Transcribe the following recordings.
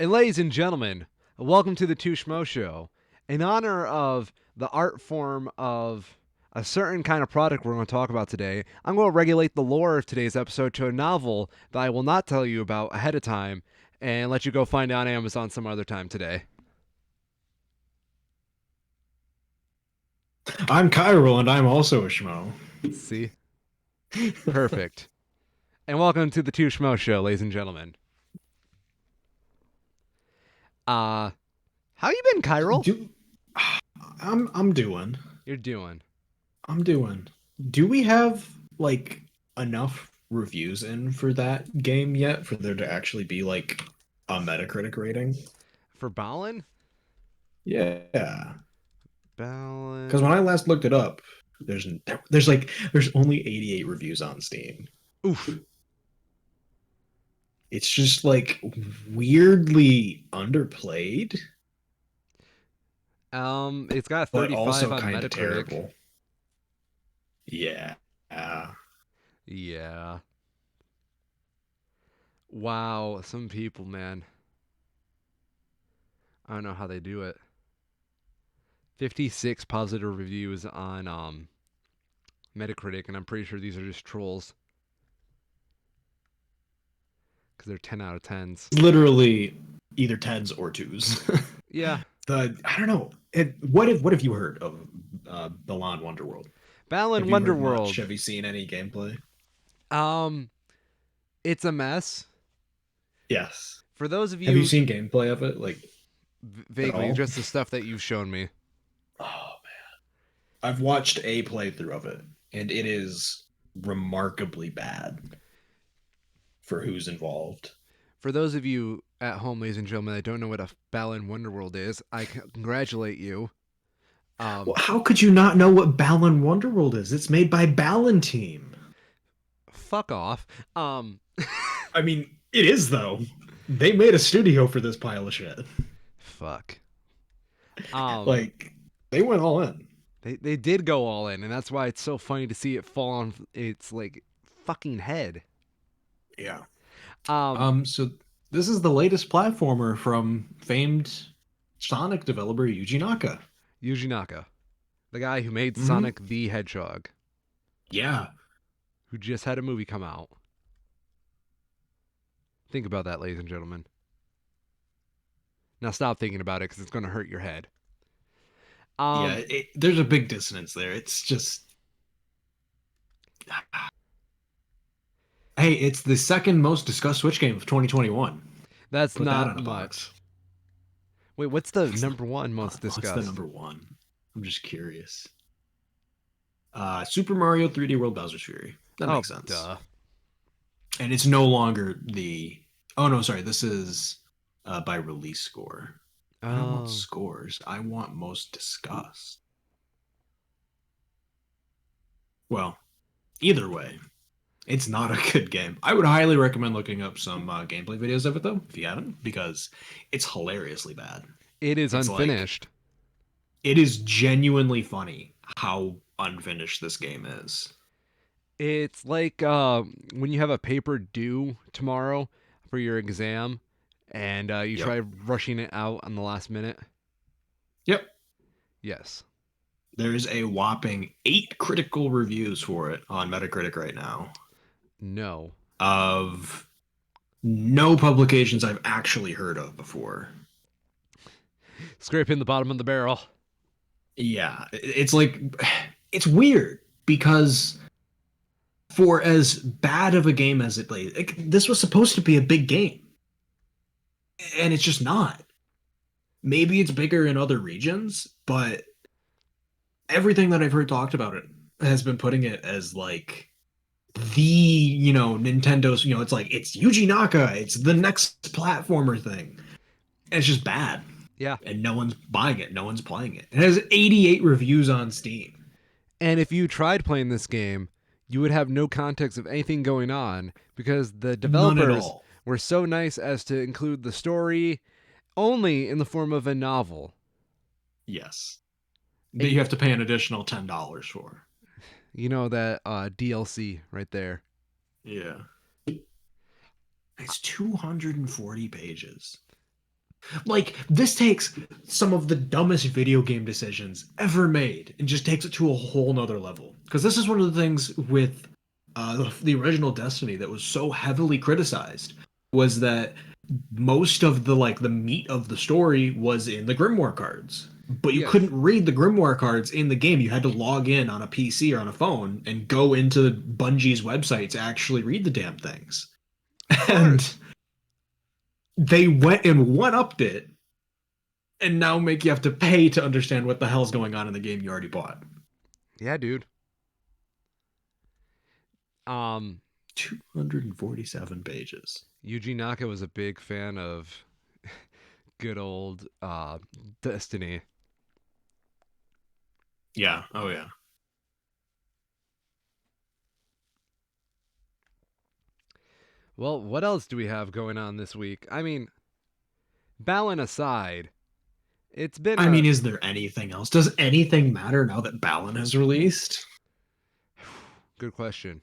And ladies and gentlemen, welcome to the Schmoes Show. In honor of the art form of a certain kind of product we're going to talk about today, I'm going to regulate the lore of today's episode to a novel that I will not tell you about ahead of time and let you go find it on Amazon some other time today. I'm Kyril, and I'm also a Schmo. See? Perfect. And welcome to the Schmoes Show, ladies and gentlemen. How you been, Kyril? Do I'm doing. You're doing. I'm doing. Do we have like enough reviews in for that game yet for there to actually be like a Metacritic rating? For Balin? Yeah. Because when Balin. I last looked it up, there's only 88 reviews on Steam. Oof. It's just like weirdly underplayed, It's got a but 35 also on kind of Metacritic. terrible. Yeah. Yeah. Wow, some people, man. I don't know how they do it. 56 positive reviews on Metacritic, and I'm pretty sure these are just trolls because they're 10 out of 10s. Literally either tens or twos. Yeah. I don't know. What have you heard of Balan Wonderworld? Balan Have you heard much? Wonderworld. Have you seen any gameplay? Um, it's a mess. Yes. For those of Have you you seen gameplay of it, like at vaguely, all? just the stuff that you've shown me. Oh man, I've watched a playthrough of it, and it is remarkably bad for who's involved. For those of you at home, ladies and gentlemen, that don't know what a Balan Wonderworld is, I congratulate you. Well, Um, how could you not know what Balan Wonderworld is? It's made by Balan Team. Fuck off. Um, I mean, it is though. They made a studio for this pile of shit. fuck. Um, Like they went all in. they did go all in, and that's why it's so funny to see it fall on its like fucking head. Yeah. Um, So this is the latest platformer from famed Sonic developer Yuji Naka. Yuji Naka, the guy who made Hmm. Sonic the Hedgehog, Yeah. who just had a movie come out. Think about that, ladies and gentlemen. Now stop thinking about it because it's going to hurt your head. Yeah, Um, there's a big dissonance there. It's just, hey, it's the second most discussed Switch game of 2021. that's Put that not in a box. much. Wait, what's the What's the number one most what's the discussed? number one? I'm just curious. Super Mario 3D World Bowser's Fury. That Oh, makes sense. duh. And it's no longer the. Oh no, sorry. This is by release score. I don't want Oh, scores. I want most discussed. Well, either way, it's not a good game. I would highly recommend looking up some gameplay videos of it though, if you haven't, because it's hilariously bad. it is It's like unfinished. it is genuinely funny how unfinished this game is. It's like when you have a paper due tomorrow for your exam and you Yep. try rushing it out on the last minute. Yep. Yes. There's a whopping 8 critical reviews for it on Metacritic right now No. of no publications I've actually heard of before. Scraping the bottom of the barrel. Yeah, it's like it's weird because for as bad of a game as it played, like, this was supposed to be a big game, and it's just not. Maybe it's bigger in other regions, but everything that I've heard talked about it has been putting it as like the Nintendo's. It's like it's Yuji Naka, it's the next platformer thing, and it's just bad, Yeah. and no one's buying it, no one's playing it. It has 88 reviews on Steam. And if you tried playing this game, you would have no context of anything going on because the None at developers all. were so nice as to include the story only in the form of a novel. Yes. That And you have to pay an additional $10 for. you know that DLC right there. Yeah. It's 240 pages. Like, this takes some of the dumbest video game decisions ever made and just takes it to a whole nother level. Because this is one of the things with the original Destiny that was so heavily criticized was that most of the meat of the story was in the Grimoire cards. But you Yes. couldn't read the Grimoire cards in the game. You had to log in on a PC or on a phone and go into Bungie's website to actually read the damn things. Of And course. they went and one-upped it and now make you have to pay to understand what the hell's going on in the game you already bought. Yeah, dude. Um, 247 pages. Yuji Naka was a big fan of good old Destiny. Yeah. Oh, yeah. Well, what else do we have going on this week? I mean, Balin aside, it's been I a mean, is there anything else? Does anything matter now that Balan has released? good question.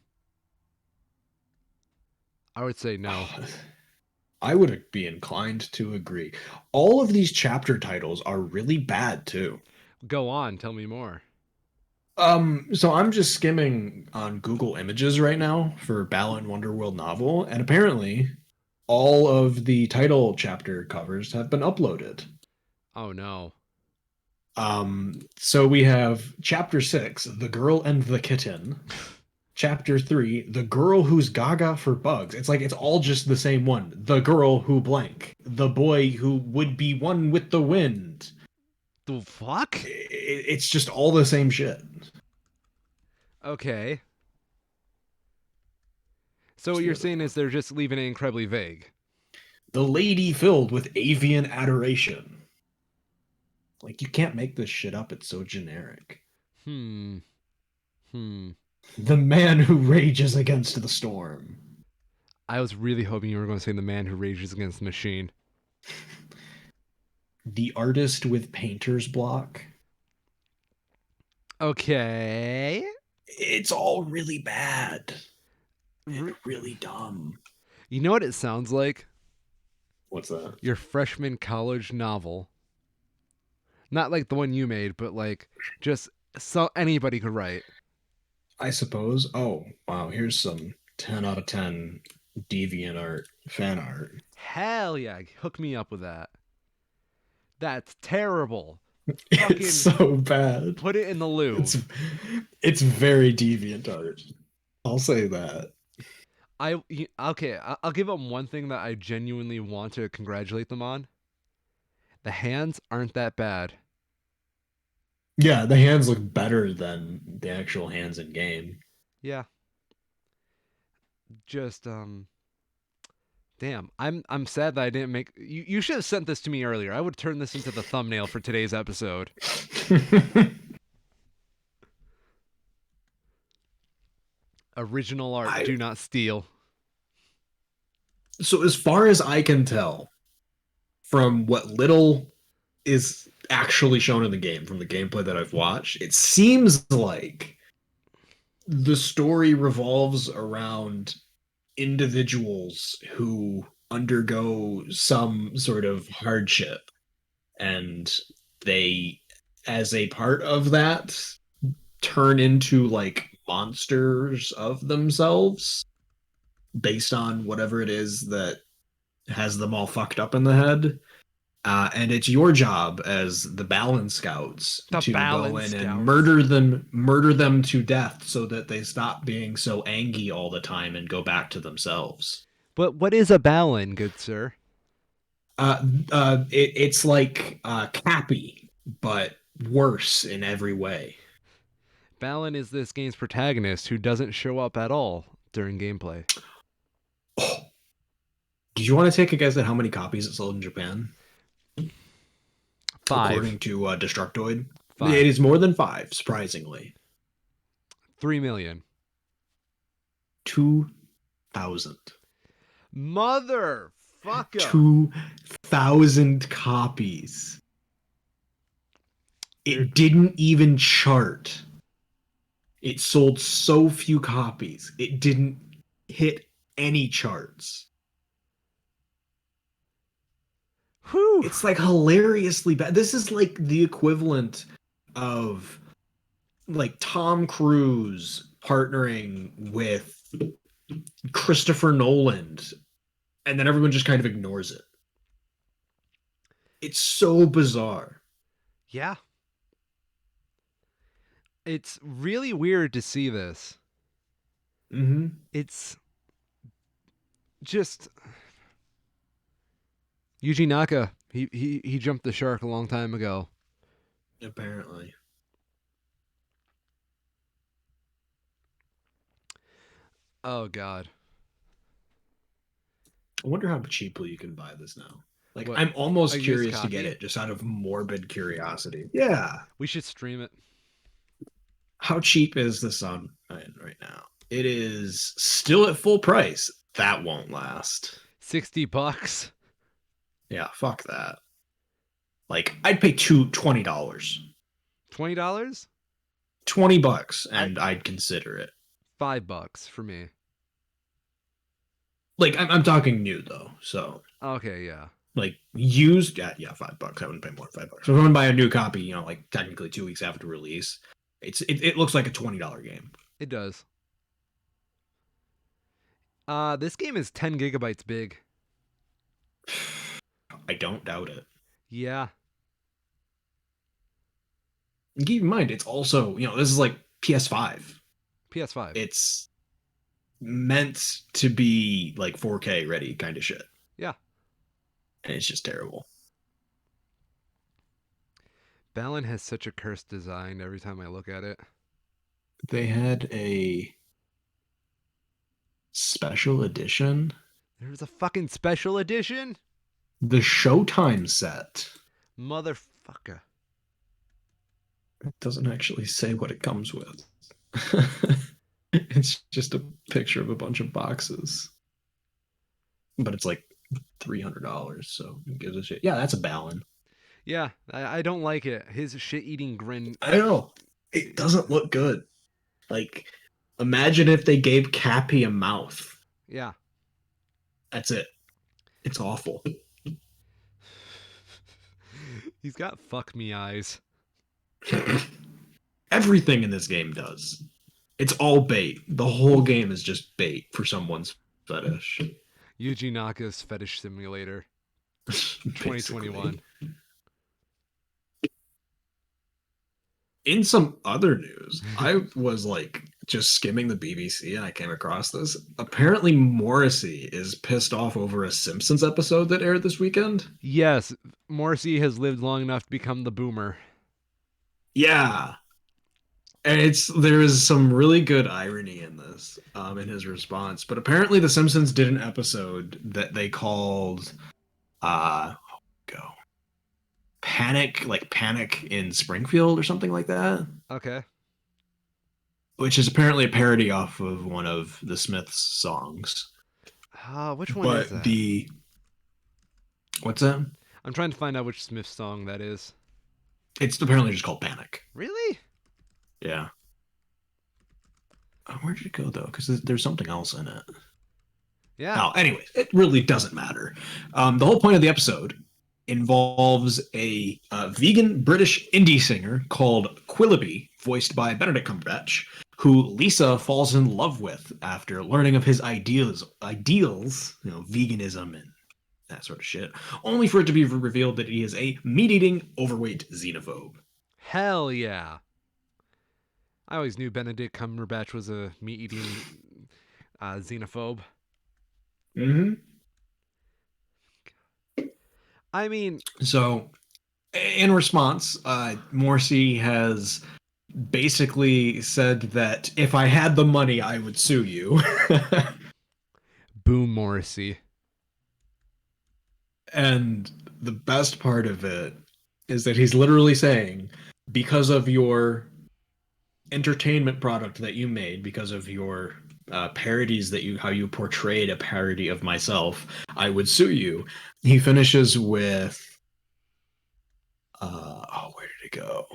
I would say no. I would be inclined to agree. All of these chapter titles are really bad too. Go on, tell me more. So I'm just skimming on Google Images right now for Balan Wonderworld novel, and apparently all of the title chapter covers have been uploaded. Oh no. So we have chapter 6, The Girl and the Kitten. Chapter 3, The Girl Who's Gaga for Bugs. It's like it's all just the same one. The girl who blank. The boy who would be one with the wind. The fuck? It's just all the same shit. Okay. So what you're saying is they're just leaving it incredibly vague. The lady filled with avian adoration. Like, you can't make this shit up. It's so generic. Hmm. Hmm. The man who rages against the storm. I was really hoping you were going to say the man who rages against the machine. The artist with painter's block. Okay. It's all really bad and R- really dumb. You know what it sounds like? What's that? Your freshman college novel. Not like the one you made, but like just so anybody could write. I suppose. Oh, wow. Here's some 10 out of 10 deviant art, fan art. Hell yeah, hook me up with that. That's terrible. It's Fucking so bad. put it in the loo. It's it's very deviant art. I'll say that. Okay, I'll give them one thing that I genuinely want to congratulate them on. The hands aren't that bad. Yeah, the hands look better than the actual hands in game. Yeah, just damn. I'm sad that I didn't make you should have sent this to me earlier. I would turn this into the thumbnail for today's episode. Original art, I do not steal. so as far as I can tell from what little is actually shown in the game from the gameplay that I've watched, it seems like the story revolves around individuals who undergo some sort of hardship and they as a part of that turn into like monsters of themselves based on whatever it is that has them all fucked up in the head. And it's your job as the Balance Scouts The to go Balance in and Scouts. murder them to death so that they stop being so angry all the time and go back to themselves. But what is a Balin, good sir? It's like Cappy, but worse in every way. Balin is this game's protagonist who doesn't show up at all during gameplay. Oh, do you want to take a guess at how many copies it sold in Japan? Five. According to Destructoid, Five. it is more than five, surprisingly. 3,000,000. 2,000. Motherfucker. 2,000 copies. It didn't even chart. It sold so few copies. It didn't hit any charts. Whew. Woo! It's like hilariously bad. This is like the equivalent of like Tom Cruise partnering with Christopher Nolan, and then everyone just kind of ignores it. It's so bizarre. Yeah. It's really weird to see this. Mm-hmm. It's just Yuji Naka. He jumped the shark a long time ago. Apparently. Oh God. I wonder how cheaply you can buy this now. Like, What? I'm A almost used curious to get copy? it just out of morbid curiosity. Yeah. We should stream it. How cheap is this on right now? It is still at full price. That won't last. $60. Yeah, fuck that. Like, I'd pay $20. $20? $20 and I'd consider it. $5 for me. Like, I'm talking new though. So Okay, yeah. like used, yeah, $5. I wouldn't pay more than $5. So if I'm gonna buy a new copy, like technically 2 weeks after release, it looks like a $20 game. It does. This game is 10 gigabytes big. I don't doubt it. Yeah. And keep in mind, it's also, this is like PS5. PS5. It's meant to be like 4K ready kind of shit. Yeah. And it's just terrible. Balan has such a cursed design every time I look at it. They had a special edition. There's a fucking special edition? The Showtime set. Motherfucker. It doesn't actually say what it comes with. It's just a picture of a bunch of boxes. But it's like $300, so who gives a shit? Yeah, that's a Balan. Yeah, I don't like it. His shit-eating grin. I know. It doesn't look good. Like, imagine if they gave Cappy a mouth. Yeah. That's it. It's awful. He's got fuck me eyes. Everything in this game does. It's all bait. The whole game is just bait for someone's fetish. Yuji Naka's Fetish Simulator 2021. In some other news, I was like just skimming the BBC and I came across this. Apparently, Morrissey is pissed off over a Simpsons episode that aired this weekend. Yes, Morrissey has lived long enough to become the boomer. Yeah. And there is some really good irony in this, in his response. But apparently, the Simpsons did an episode that they called, Panic in Springfield or something like that. Okay. Which is apparently a parody off of one of the Smiths' songs. Which one is that? What's that? I'm trying to find out which Smith song that is. It's apparently just called Panic. Really? Yeah. Where did it go though? Because there's something else in it. Yeah. Now, anyways, it really doesn't matter. The whole point of the episode involves a vegan British indie singer called Quillaby, voiced by Benedict Cumberbatch, who Lisa falls in love with after learning of his ideals, veganism and that sort of shit, only for it to be revealed that he is a meat-eating, overweight xenophobe. Hell yeah. I always knew Benedict Cumberbatch was a meat-eating xenophobe. Mm-hmm. I mean... So, in response, Morrissey has basically said that if I had the money, I would sue you. Boom, Morrissey. And the best part of it is that he's literally saying, because of your entertainment product that you made, because of your parodies how you portrayed a parody of myself, I would sue you. He finishes with, where did it go?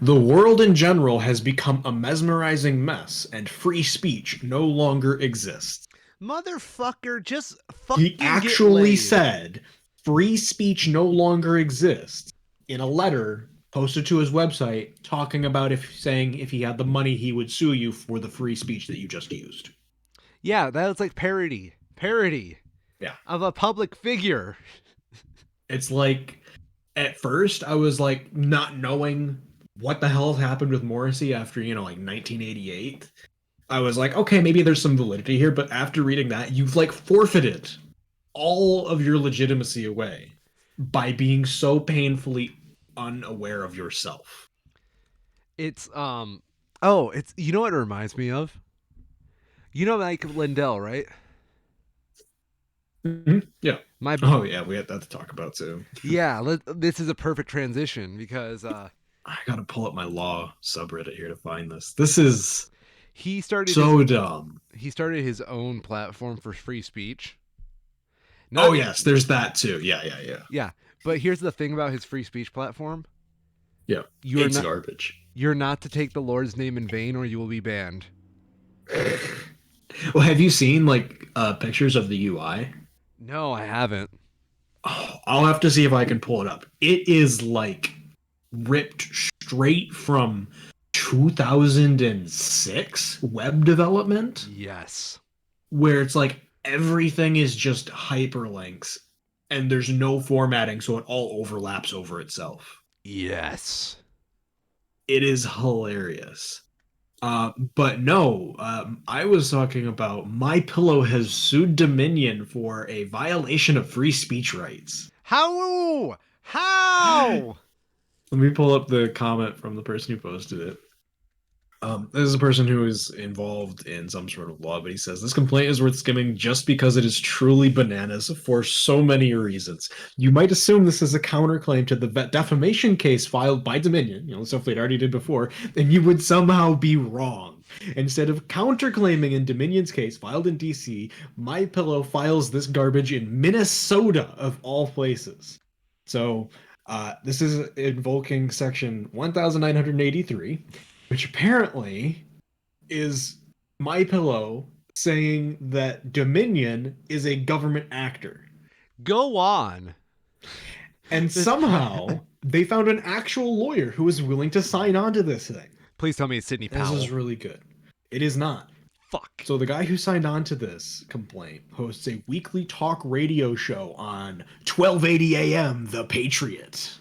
The world in general has become a mesmerizing mess, and free speech no longer exists. Motherfucker, just fucking He actually said free speech no longer exists in a letter posted to his website talking about if saying if he had the money he would sue you for the free speech that you just used. Yeah, that was like parody Yeah. of a public figure. It's like at first I was like not knowing what the hell happened with Morrissey after, like 1988. I was like, okay, maybe there's some validity here, but after reading that, you've like forfeited all of your legitimacy away by being so painfully unaware of yourself. It's oh, it's you know what it reminds me of? You know Mike Lindell, right? Yeah. My Oh yeah, we had that to talk about too. yeah, this is a perfect transition because I gotta pull up my law subreddit here to find this. This is he started his so dumb. he started his own platform for free speech. Oh Not yes, there's that too. Yeah, yeah, yeah. yeah, but here's the thing about his free speech platform. Yeah. You are It's not garbage. you're not to take the Lord's name in vain or you will be banned. Well, have you seen like pictures of the UI? No, I haven't. Oh, I'll have to see if I can pull it up. It is like ripped straight from 2006 web development, Yes. where it's like everything is just hyperlinks and there's no formatting, so it all overlaps over itself. Yes. It is hilarious. But no, I was talking about My Pillow has sued Dominion for a violation of free speech rights. How? How? Let me pull up the comment from the person who posted it. This is a person who is involved in some sort of law, but he says this complaint is worth skimming just because it is truly bananas for so many reasons. You might assume this is a counterclaim to the defamation case filed by Dominion, stuff they'd already did before, and you would somehow be wrong. Instead of counterclaiming in Dominion's case filed in DC, My Pillow files this garbage in Minnesota of all places. So this is invoking section 1983, which apparently is My Pillow saying that Dominion is a government actor. Go on. And This somehow they found an actual lawyer who was willing to sign on to this thing. Please tell me it's Sidney This Powell. is really good. It is not. Fuck. So the guy who signed on to this complaint hosts a weekly talk radio show on 1280 AM The Patriot.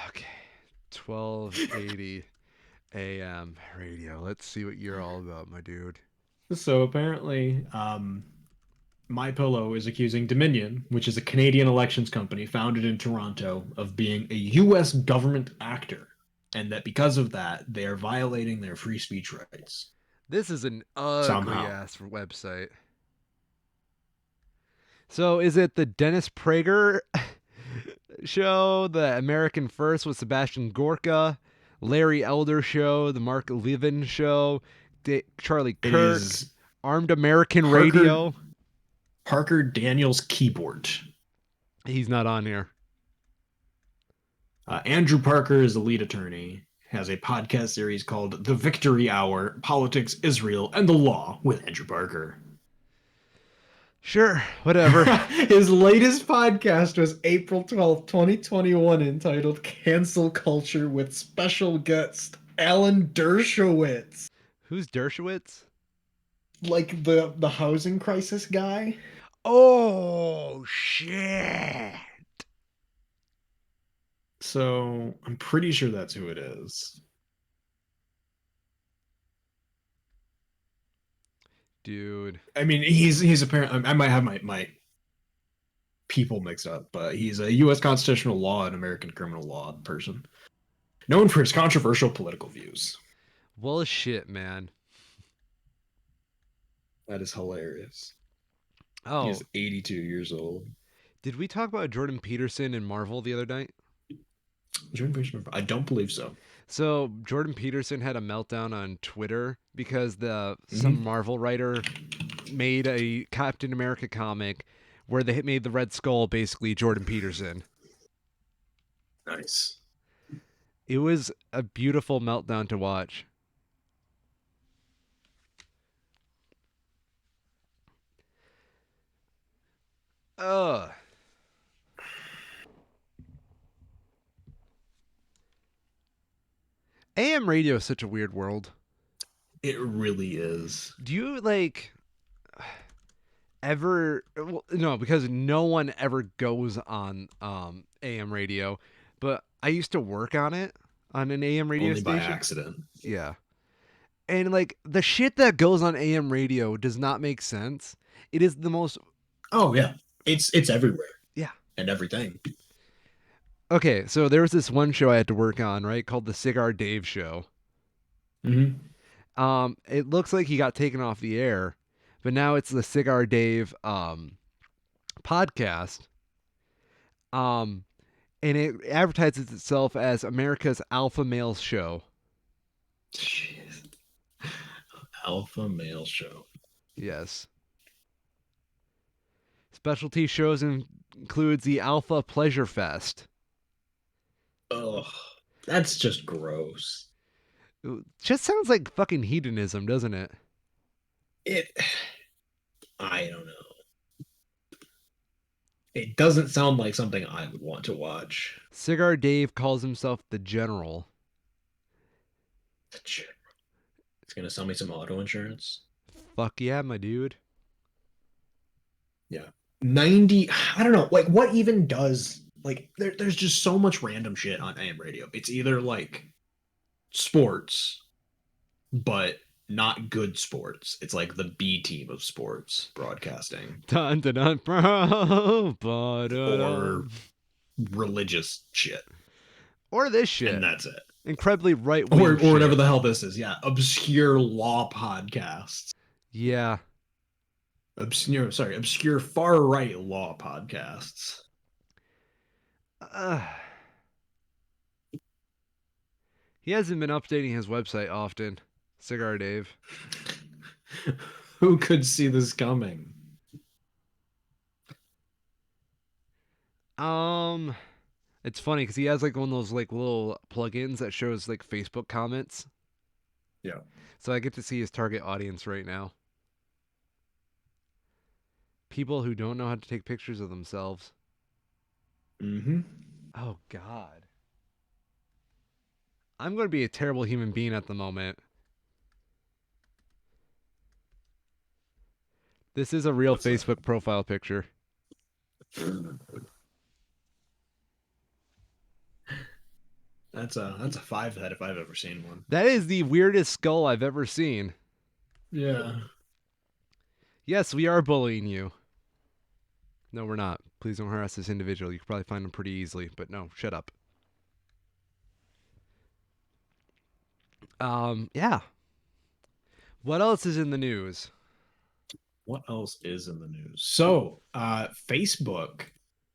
Okay. 1280 AM radio. Let's see what you're all about, my dude. So apparently, My Pillow is accusing Dominion, which is a Canadian elections company founded in Toronto, of being a U.S. government actor, and that because of that, they are violating their free speech rights. This is an ugly Somehow. ass website. So is it the Dennis Prager show, the American First with Sebastian Gorka, Larry Elder show, the Mark Levin show, Charlie It Kirk, is Armed American Parker- Radio? Parker Daniels Keyboard. He's not on here. Andrew Parker is the lead attorney, has a podcast series called The Victory Hour, Politics, Israel, and the Law with Andrew Parker. Sure, whatever. His latest podcast was April 12th, 2021, entitled Cancel Culture with special guest Alan Dershowitz. Who's Dershowitz? Like the housing crisis guy. Oh, shit. So I'm pretty sure that's who it is. Dude. I mean, he's apparently, I might have my people mixed up, but he's a U.S. constitutional law and American criminal law person, known for his controversial political views. Well, shit, man. That is hilarious. Oh, He's 82 years old. did we talk about Jordan Peterson and Marvel the other night? I don't believe so. So Jordan Peterson had a meltdown on Twitter because some Marvel writer made a Captain America comic where they made the Red Skull basically Jordan Peterson. Nice. It was a beautiful meltdown to watch. Ugh. AM radio is such a weird world. It really is. Do you like ever? Well, no, because no one ever goes on AM radio. But I used to work on it on an AM radio Only by station. accident. Yeah, and like the shit that goes on AM radio does not make sense. It is the most. Oh yeah, it's everywhere Yeah. and everything. Okay, so there was this one show I had to work on, right, called the Cigar Dave Show. Mm-hmm. It looks like he got taken off the air, but now it's the Cigar Dave podcast. Um, and it advertises itself as America's alpha male show. Jeez. Alpha male show. Yes. Specialty shows includes the Alpha Pleasure Fest. Ugh, that's just gross. It just sounds like fucking hedonism, doesn't it? It. I don't know. It doesn't sound like something I would want to watch. Cigar Dave calls himself the General. It's gonna sell me some auto insurance. Fuck yeah, my dude. Yeah. 90. I don't know. Like, what even does. Like, there's just so much random shit on AM radio. It's either like sports, but not good sports. It's like the B team of sports broadcasting. Dun dun dun, bro. Or religious shit. Or this shit. And that's it. Incredibly right wing. Or whatever the hell this is. Yeah. Obscure law podcasts. Yeah. Obscure far right law podcasts. He hasn't been updating his website often. Cigar Dave. Who could see this coming? It's funny because he has like one of those like little plugins that shows like Facebook comments. Yeah. So I get to see his target audience right now. People who don't know how to take pictures of themselves. Mm-hmm. Oh God. I'm going to be a terrible human being at the moment. This is a real What's Facebook profile picture. That's a five head if I've ever seen one. That is the weirdest skull I've ever seen. Yeah. Yes, we are bullying you. No, we're not. Please don't harass this individual. You can probably find him pretty easily, but no, shut up. Yeah. What else is in the news? What else is in the news? So, Facebook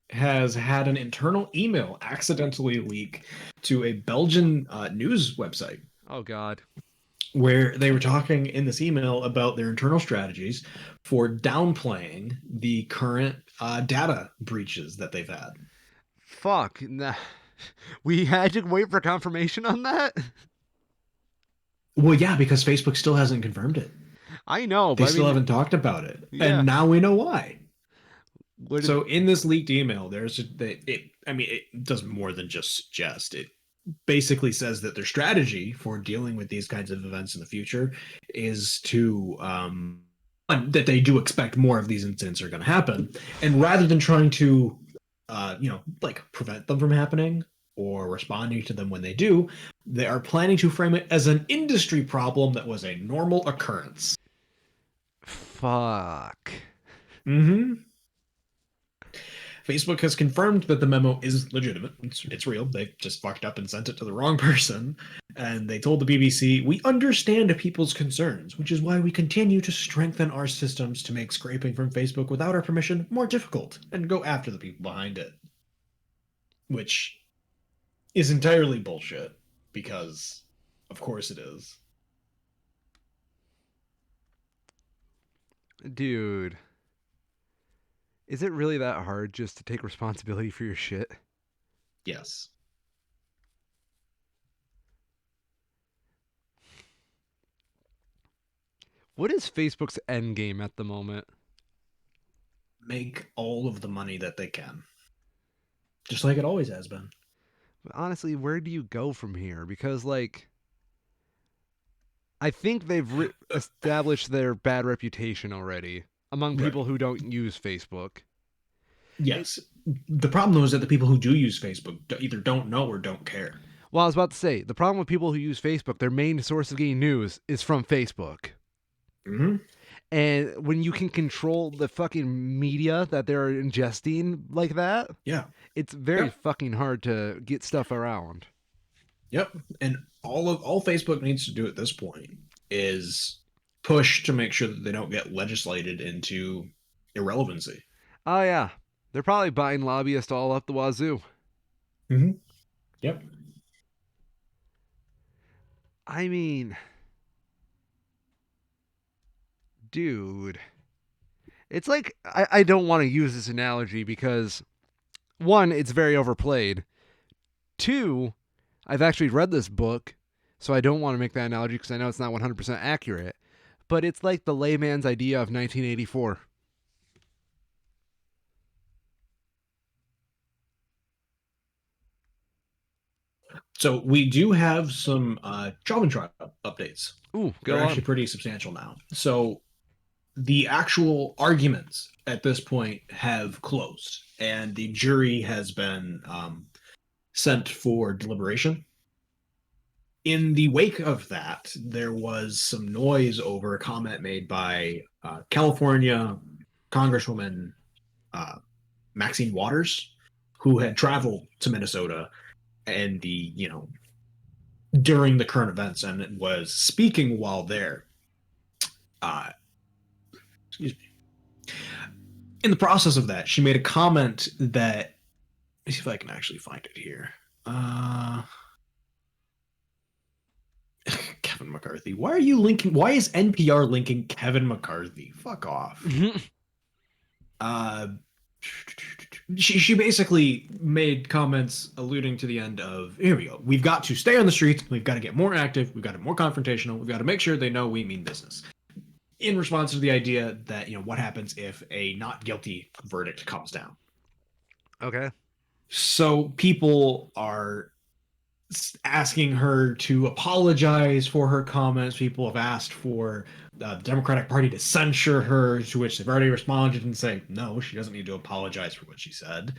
has had an internal email accidentally leak to a Belgian news website Oh God. where they were talking in this email about their internal strategies for downplaying the current data breaches that they've had. Fuck. Nah. We had to wait for confirmation on that? Well, yeah, because Facebook still hasn't confirmed it. I know, They but still haven't talked about it. Yeah. And now we know why. What So in this leaked email, it does more than just suggest. It basically says that their strategy for dealing with these kinds of events in the future is to that they do expect more of these incidents are going to happen, and rather than trying to like prevent them from happening or responding to them when they do, they are planning to frame it as an industry problem that was a normal occurrence. Fuck. Mm-hmm. Facebook has confirmed that the memo is legitimate. It's real. They just fucked up and sent it to the wrong person. And they told the BBC, "We understand people's concerns, which is why we continue to strengthen our systems to make scraping from Facebook without our permission more difficult and go after the people behind it." Which is entirely bullshit, because of course it is. Dude. Is it really that hard just to take responsibility for your shit? Yes. What is Facebook's end game at the moment? Make all of the money that they can. Just like it always has been. But honestly, where do you go from here? Because, like, I think they've established their bad reputation already among people Right. who don't use Facebook. It, Yes. The problem though is that the people who do use Facebook either don't know or don't care. well, I was about to say, the problem with people who use Facebook, their main source of getting news is from Facebook. Hmm. And when you can control the fucking media that they're ingesting like that, Yeah. it's very Yep. fucking hard to get stuff around. Yep. And all Facebook needs to do at this point is push to make sure that they don't get legislated into irrelevancy. Oh yeah, they're probably buying lobbyists all up the wazoo. Hmm. Yep. I mean, dude, it's like I don't want to use this analogy because one, it's very overplayed. Two, I've actually read this book, so I don't want to make that analogy because I know it's not 100% accurate. But it's like the layman's idea of 1984. So we do have some Chauvin trial updates. Ooh, They're go actually on. pretty substantial now. So the actual arguments at this point have closed, and the jury has been sent for deliberation. In the wake of that, there was some noise over a comment made by California Congresswoman uh, Maxine Waters, who had traveled to Minnesota and during the current events and was speaking while there. Uh, excuse me. In the process of that, she made a comment that, let me see if I can actually find it here. Uh, Kevin McCarthy. Why are you linking? Why is NPR linking Kevin McCarthy? Fuck off. Uh, she basically made comments alluding to the end of, here we go. We've got to stay on the streets. We've got to get more active. We've got to be more confrontational. We've got to make sure they know we mean business. In response to the idea that, what happens if a not guilty verdict comes down. Okay. So people are asking her to apologize for her comments. People have asked for the Democratic Party to censure her, to which they've already responded and say, no, she doesn't need to apologize for what she said.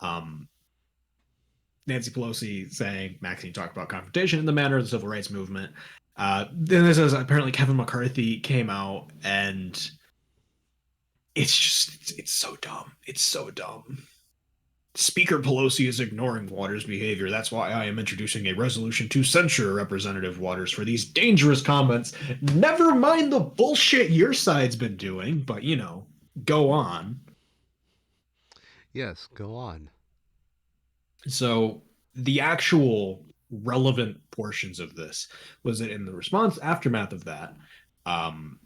Um, Nancy Pelosi saying Maxine talked about confrontation in the manner of the civil rights movement. Then this is apparently Kevin McCarthy came out, and it's so dumb. It's so dumb. Speaker Pelosi is ignoring Waters' behavior. That's why I am introducing a resolution to censure Representative Waters for these dangerous comments. Never mind the bullshit your side's been doing, but go on. Yes, go on. So the actual relevant portions of this was that in the response aftermath of that, um,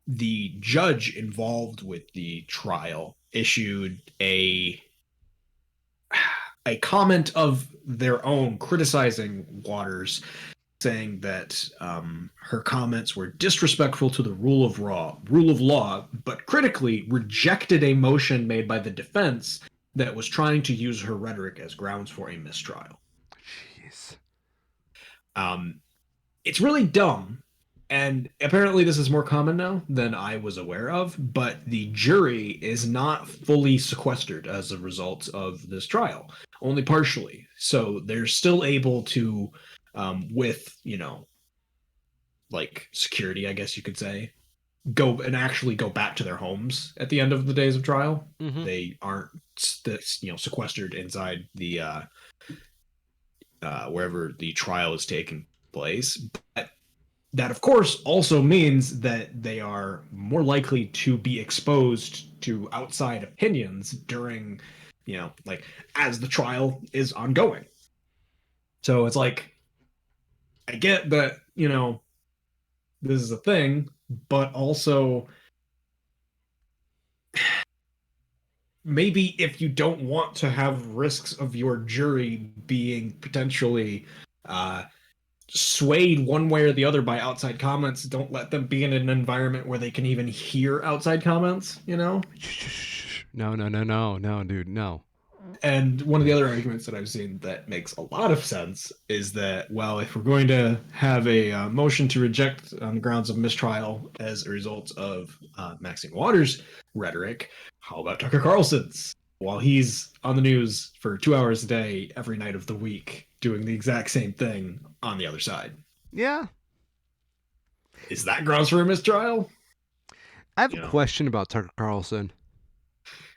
the judge involved with the trial issued a comment of their own criticizing Waters, saying that her comments were disrespectful to the rule of law, but critically rejected a motion made by the defense that was trying to use her rhetoric as grounds for a mistrial. Jeez. Um, it's really dumb. And apparently, this is more common now than I was aware of, but the jury is not fully sequestered as a result of this trial, only partially. So they're still able to, with, like security, I guess you could say, go and actually go back to their homes at the end of the days of trial. Mm-hmm. They aren't, sequestered inside the, wherever the trial is taking place. But that, of course, also means that they are more likely to be exposed to outside opinions during, like as the trial is ongoing. So it's like, I get that, this is a thing, but also maybe if you don't want to have risks of your jury being potentially swayed one way or the other by outside comments, don't let them be in an environment where they can even hear outside comments. No, no, no, no, no, dude, no. And one of the other arguments that I've seen that makes a lot of sense is that, well, if we're going to have a motion to reject on the grounds of mistrial as a result of Maxine Waters' rhetoric, how about Tucker Carlson's? While he's on the news for 2 hours a day, every night of the week, doing the exact same thing on the other side. Yeah. Is that grounds for a mistrial? I have a You know, question about Tucker Carlson.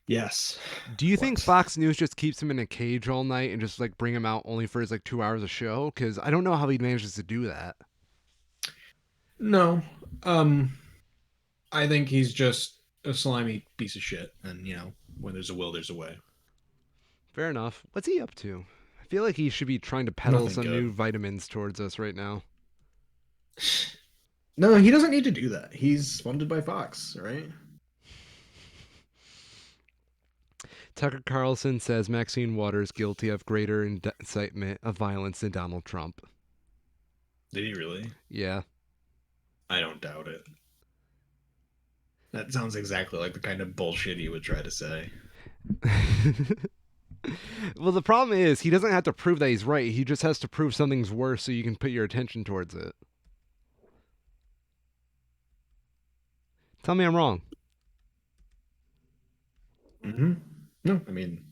yes. Do you think What? Fox News just keeps him in a cage all night and just like bring him out only for his like 2 hours of show? Because I don't know how he manages to do that. No. Um, I think he's just a slimy piece of shit. And, when there's a will, there's a way. Fair enough. What's he up to? I feel like he should be trying to peddle Nothing some new good. vitamins towards us right now. No, he doesn't need to do that. He's funded by Fox, right? Tucker Carlson says Maxine Waters guilty of greater incitement of violence than Donald Trump. Did he really? Yeah. I don't doubt it. That sounds exactly like the kind of bullshit he would try to say. Well, the problem is he doesn't have to prove that he's right. He just has to prove something's worse so you can put your attention towards it. Tell me I'm wrong. Mm-hmm. No, I mean,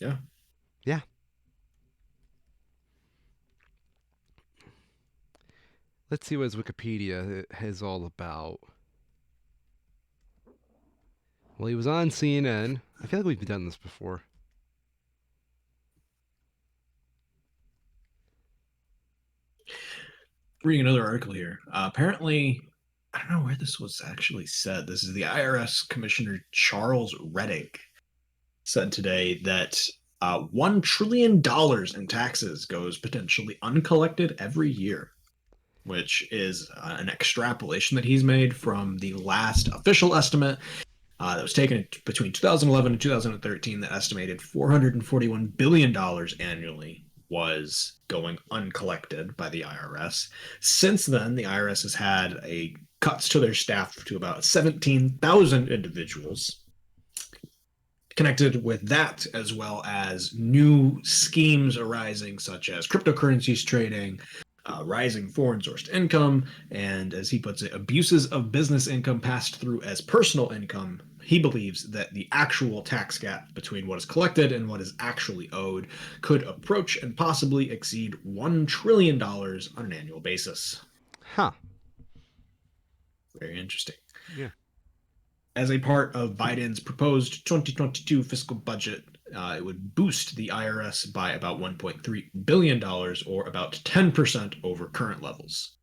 yeah. Yeah. Let's see what his Wikipedia is all about. Well, he was on CNN. I feel like we've done this before. Reading another article here. Apparently, I don't know where this was actually said. This is the IRS Commissioner Charles Reddick said today that $1 trillion in taxes goes potentially uncollected every year, which is an extrapolation that he's made from the last official estimate that was taken between 2011 and 2013 that estimated $441 billion annually was going uncollected by the IRS. Since then, the IRS has had a cuts to their staff to about 17,000 individuals. Connected with that, as well as new schemes arising, such as cryptocurrencies trading, rising foreign sourced income, and as he puts it, abuses of business income passed through as personal income. He believes that the actual tax gap between what is collected and what is actually owed could approach and possibly exceed $1 trillion on an annual basis. Huh. Very interesting. Yeah. As a part of Biden's proposed 2022 fiscal budget, it would boost the IRS by about $1.3 billion, or about 10% over current levels.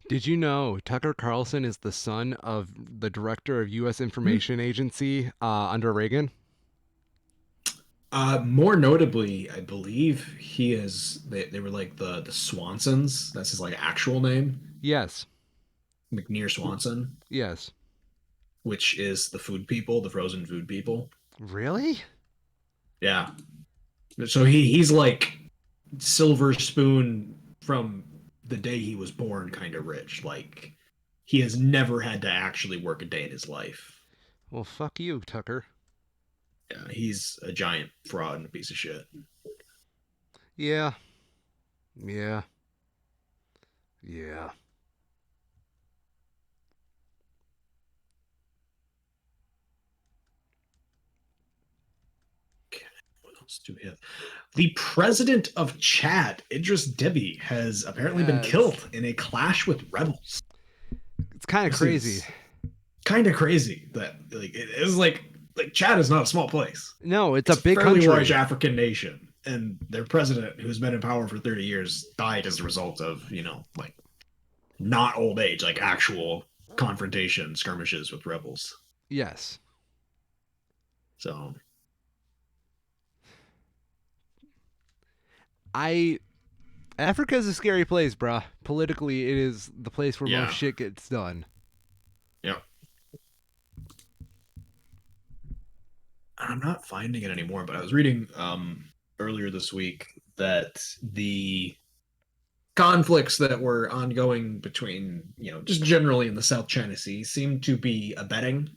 Did you know Tucker Carlson is the son of the director of U.S. Hmm. Information Agency under Reagan? More notably, I believe he is. They were like the Swansons. That's his like actual name, Yes. McNear Swanson, Yes. which is the food people, the frozen food people. Really? Yeah. So he's like silver spoon from the day he was born, kind of rich. Like he has never had to actually work a day in his life. Well, fuck you, Tucker. Yeah, he's a giant fraud and a piece of shit. Yeah. Yeah. Yeah. Okay, what else do we have? The president of Chad, Idris Deby, has apparently been Yes. killed in a clash with rebels. It's kind of This crazy. is kind of crazy that like it is like Chad is not a small place. No, it's It's a a big fairly country. large African nation, and their president, who's been in power for 30 years, died as a result of like not old age, like actual confrontation skirmishes with rebels. Yes. So I Africa's a scary place, bruh. Politically, it is the place where most yeah, shit gets done. yeah. I'm not finding it anymore, but I was reading earlier this week that the conflicts that were ongoing between, just generally in the South China Sea seem to be abetting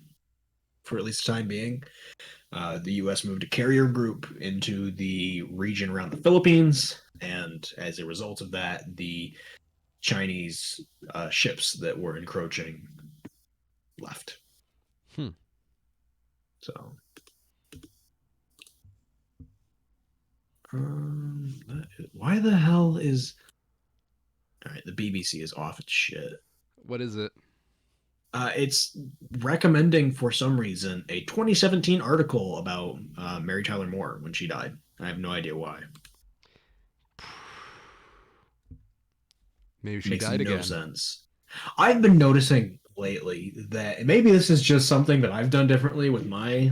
for at least the time being. The U.S. moved a carrier group into the region around the Philippines, and as a result of that, the Chinese ships that were encroaching left. Hmm. So, why the hell is all right? The BBC is off its shit. What is it? It's recommending for some reason a 2017 article about Mary Tyler Moore when she died. I have no idea why. Maybe It she makes died no again. sense. I've been noticing lately that maybe this is just something that I've done differently with my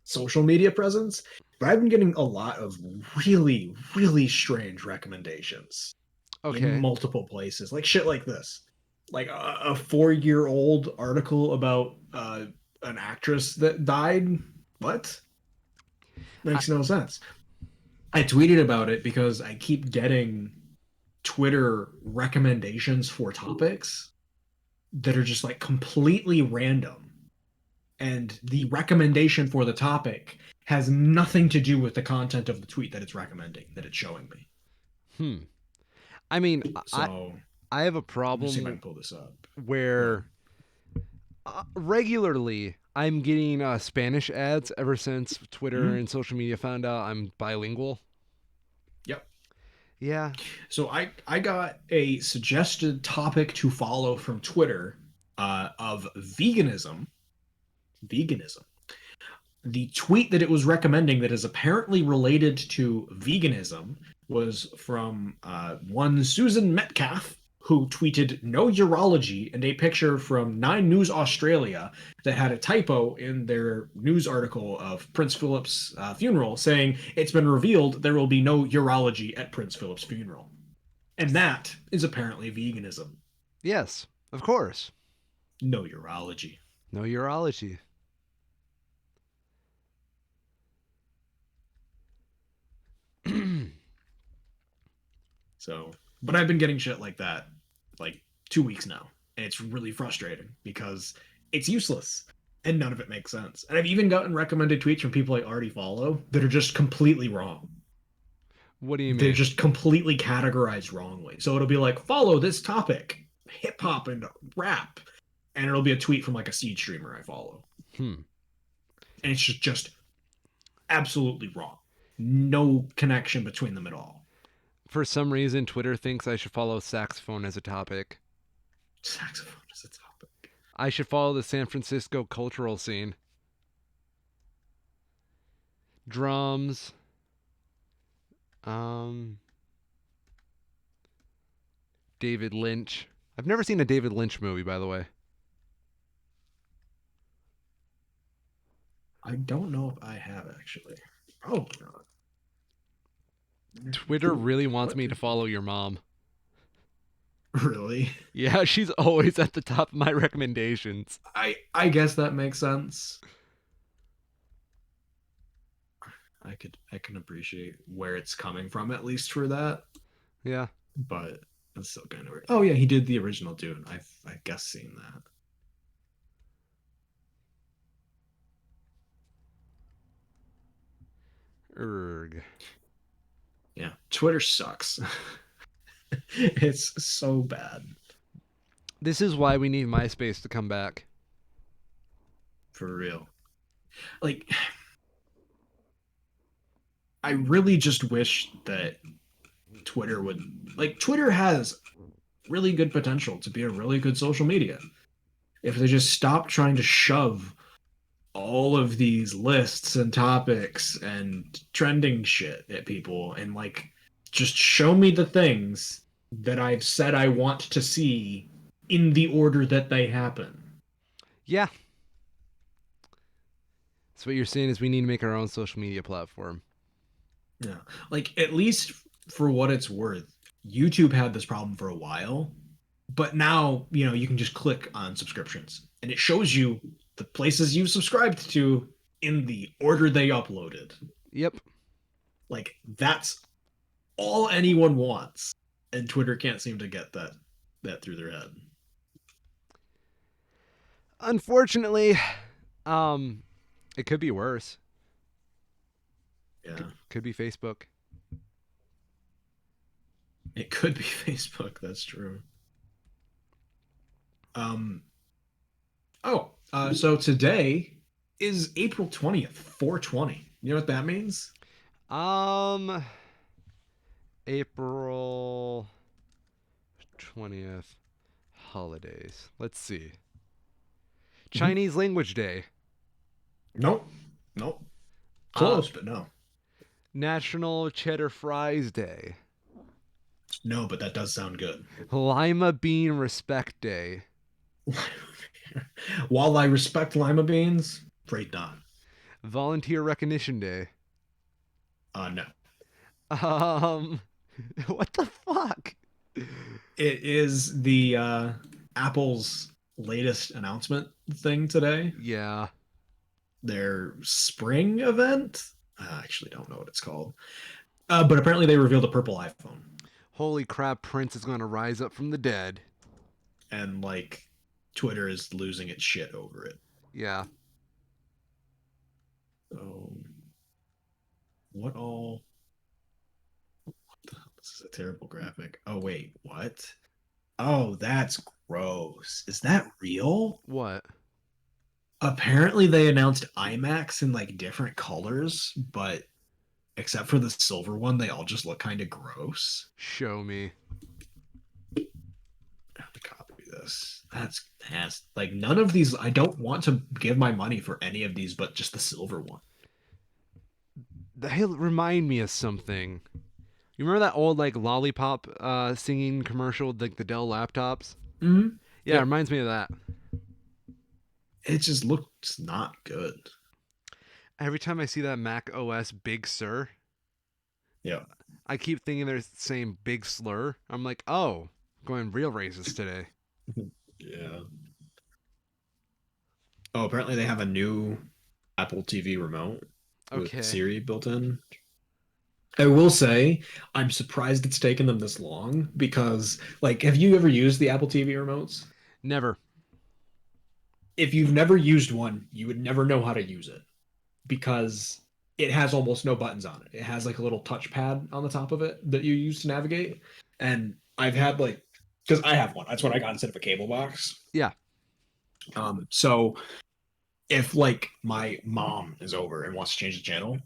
social media presence, but I've been getting a lot of really, really strange recommendations in Okay. multiple places, like shit like this, like a 4-year old article about an actress that died. What? I, Makes no sense. I tweeted about it because I keep getting Twitter recommendations for topics that are just like completely random. And the recommendation for the topic has nothing to do with the content of the tweet that it's recommending, that it's showing me. hmm. I mean, I So I have a let me see if I problem can pull this up. Yeah. where regularly I'm getting Spanish ads ever since Twitter Mhm. and social media found out I'm bilingual. Yep. Yeah. So I got a suggested topic to follow from Twitter of veganism. Veganism. The tweet that it was recommending that is apparently related to veganism was from one Susan Metcalf, who tweeted "No urology" and a picture from Nine News Australia that had a typo in their news article of Prince Philip's funeral, saying it's been revealed there will be no urology at Prince Philip's funeral, and that is apparently veganism. Yes. Of course. No urology. No urology. So, but I've been getting shit like that like 2 weeks now. And it's really frustrating because it's useless and none of it makes sense. And I've even gotten recommended tweets from people I already follow that are just completely wrong. What do you They're mean? just completely categorized wrongly. So it'll be like, follow this topic, hip hop and rap. And it'll be a tweet from like a seed streamer I follow. Hmm. And it's just absolutely wrong. No connection between them at all. For some reason, Twitter thinks I should follow saxophone as a topic. Saxophone is a topic. I should follow the San Francisco cultural scene. Drums. Um. David Lynch. I've never seen a David Lynch movie, by the way. I don't know if I have actually. Oh God. Twitter Ooh, really wants what? me to follow your mom. Really? Yeah, she's always at the top of my recommendations. I guess that makes sense. I can appreciate where it's coming from at least for that, Yeah. but it's still kind of weird. Oh yeah, he did the original Dune. I guess seen that. Erg. Yeah, Twitter sucks. It's so bad This is why we need MySpace to come back. for real. Like I really just wish that Twitter would Twitter has really good potential to be a really good social media if they just stop trying to shove all of these lists and topics and trending shit at people and just show me the things that I've said I want to see in the order that they happen. Yeah. So what you're saying is we need to make our own social media platform. Yeah. Like at least for what it's worth, YouTube had this problem for a while, but now, you can just click on subscriptions and it shows you the places you've subscribed to in the order they uploaded. Yep. Like that's all anyone wants, and Twitter can't seem to get that through their head. Unfortunately, Um, it could be worse. Yeah, Could be Facebook. it could be Facebook. That's true. Um. So today is April 20th, 420. You know what that means? Um, April 20th holidays. Let's see. Mhm. Chinese Language Day, Nope. Nope. uh, Close, but no. National Cheddar Fries Day, No, but that does sound good. Lima Bean Respect Day, While I respect lima beans, afraid not. Volunteer Recognition Day. No. Um, what the fuck? It is the Apple's latest announcement thing today. Yeah. Their spring event. I actually don't know what it's called. But apparently they revealed a purple iPhone. Holy crap, Prince is going to rise up from the dead. And like Twitter is losing its shit over it. Yeah. So what all this is a terrible graphic. Oh wait, what? Oh, that's gross. Is that real? What? Apparently they announced iMacs in like different colors, but except for the silver one, they all just look kind of gross. Show me. I have to copy this. That's like none of these. I don't want to give my money for any of these, but just the silver one. They remind me of something. You remember that old like lollipop singing commercial with like the Dell laptops? Mm-hmm. Yeah, it Yep. reminds me of that. It just looks not good. Every time I see that Mac OS Big Sur, Yeah. I keep thinking they're saying Big Slur. I'm like, oh, going real racist today. Yeah. Oh, apparently they have a new Apple TV remote with Okay, Siri built in. I will say, I'm surprised it's taken them this long because, like, have you ever used the Apple TV remotes? never. If you've never used one, you would never know how to use it because it has almost no buttons on it. It has like a little touchpad on the top of it that you use to navigate. And I've had like, because I have one. That's what I got instead of a cable box. Yeah. So if like my mom is over and wants to change the channel,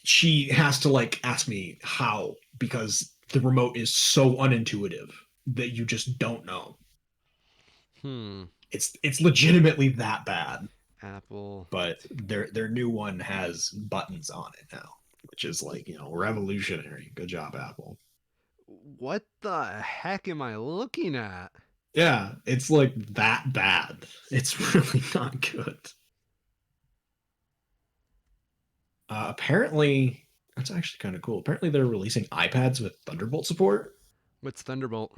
she has to like ask me how because the remote is so unintuitive that you just don't know. Hmm. It's legitimately that bad. Apple. But their new one has buttons on it now, which is like, revolutionary. Good job, Apple. What the heck am I looking at? Yeah, it's like that bad. It's really not good. Apparently, that's actually kind of cool. Apparently, they're releasing iPads with Thunderbolt support. What's Thunderbolt?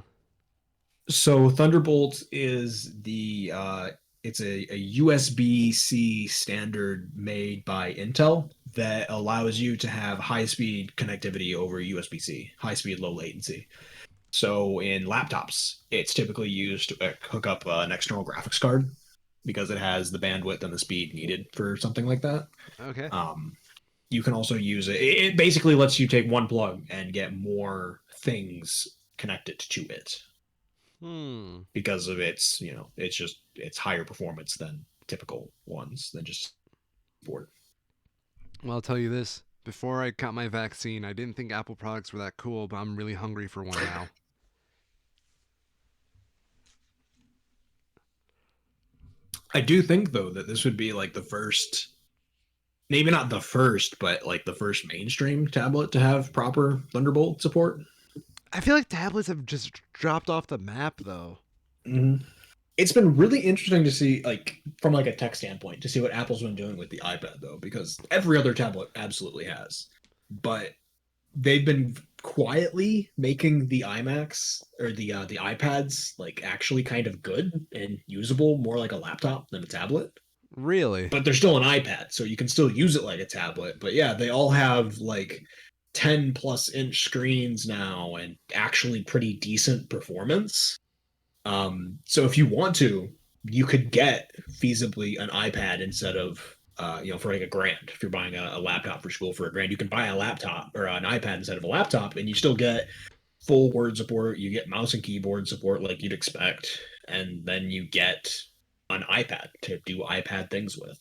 So Thunderbolt is the it's a USB-C standard made by Intel that allows you to have high-speed connectivity over USB-C, high-speed, low latency. So in laptops, it's typically used to hook up an external graphics card because it has the bandwidth and the speed needed for something like that. Okay. Um, you can also use it. It basically lets you take one plug and get more things connected to it Hmm. because of it's higher performance than typical ones than just board. Well, I'll tell you this. Before I got my vaccine, I didn't think Apple products were that cool, but I'm really hungry for one now. I do think though that this would be like the first, maybe not the first, but like the first mainstream tablet to have proper Thunderbolt support. I feel like tablets have just dropped off the map, though. Mm-hmm. It's been really interesting to see, like, from like a tech standpoint, to see what Apple's been doing with the iPad though, because every other tablet absolutely has, but they've been quietly making the iMacs or the iPads like actually kind of good and usable, more like a laptop than a tablet. Really? But they're still an iPad, so you can still use it like a tablet. But yeah, they all have like 10 plus inch screens now and actually pretty decent performance. So if you want to, you could get feasibly an iPad instead of for like $1,000. If you're buying a laptop for school for $1,000, you can buy a laptop or an iPad instead of a laptop, and you still get full word support. You get mouse and keyboard support like you'd expect, and then you get an iPad to do iPad things with.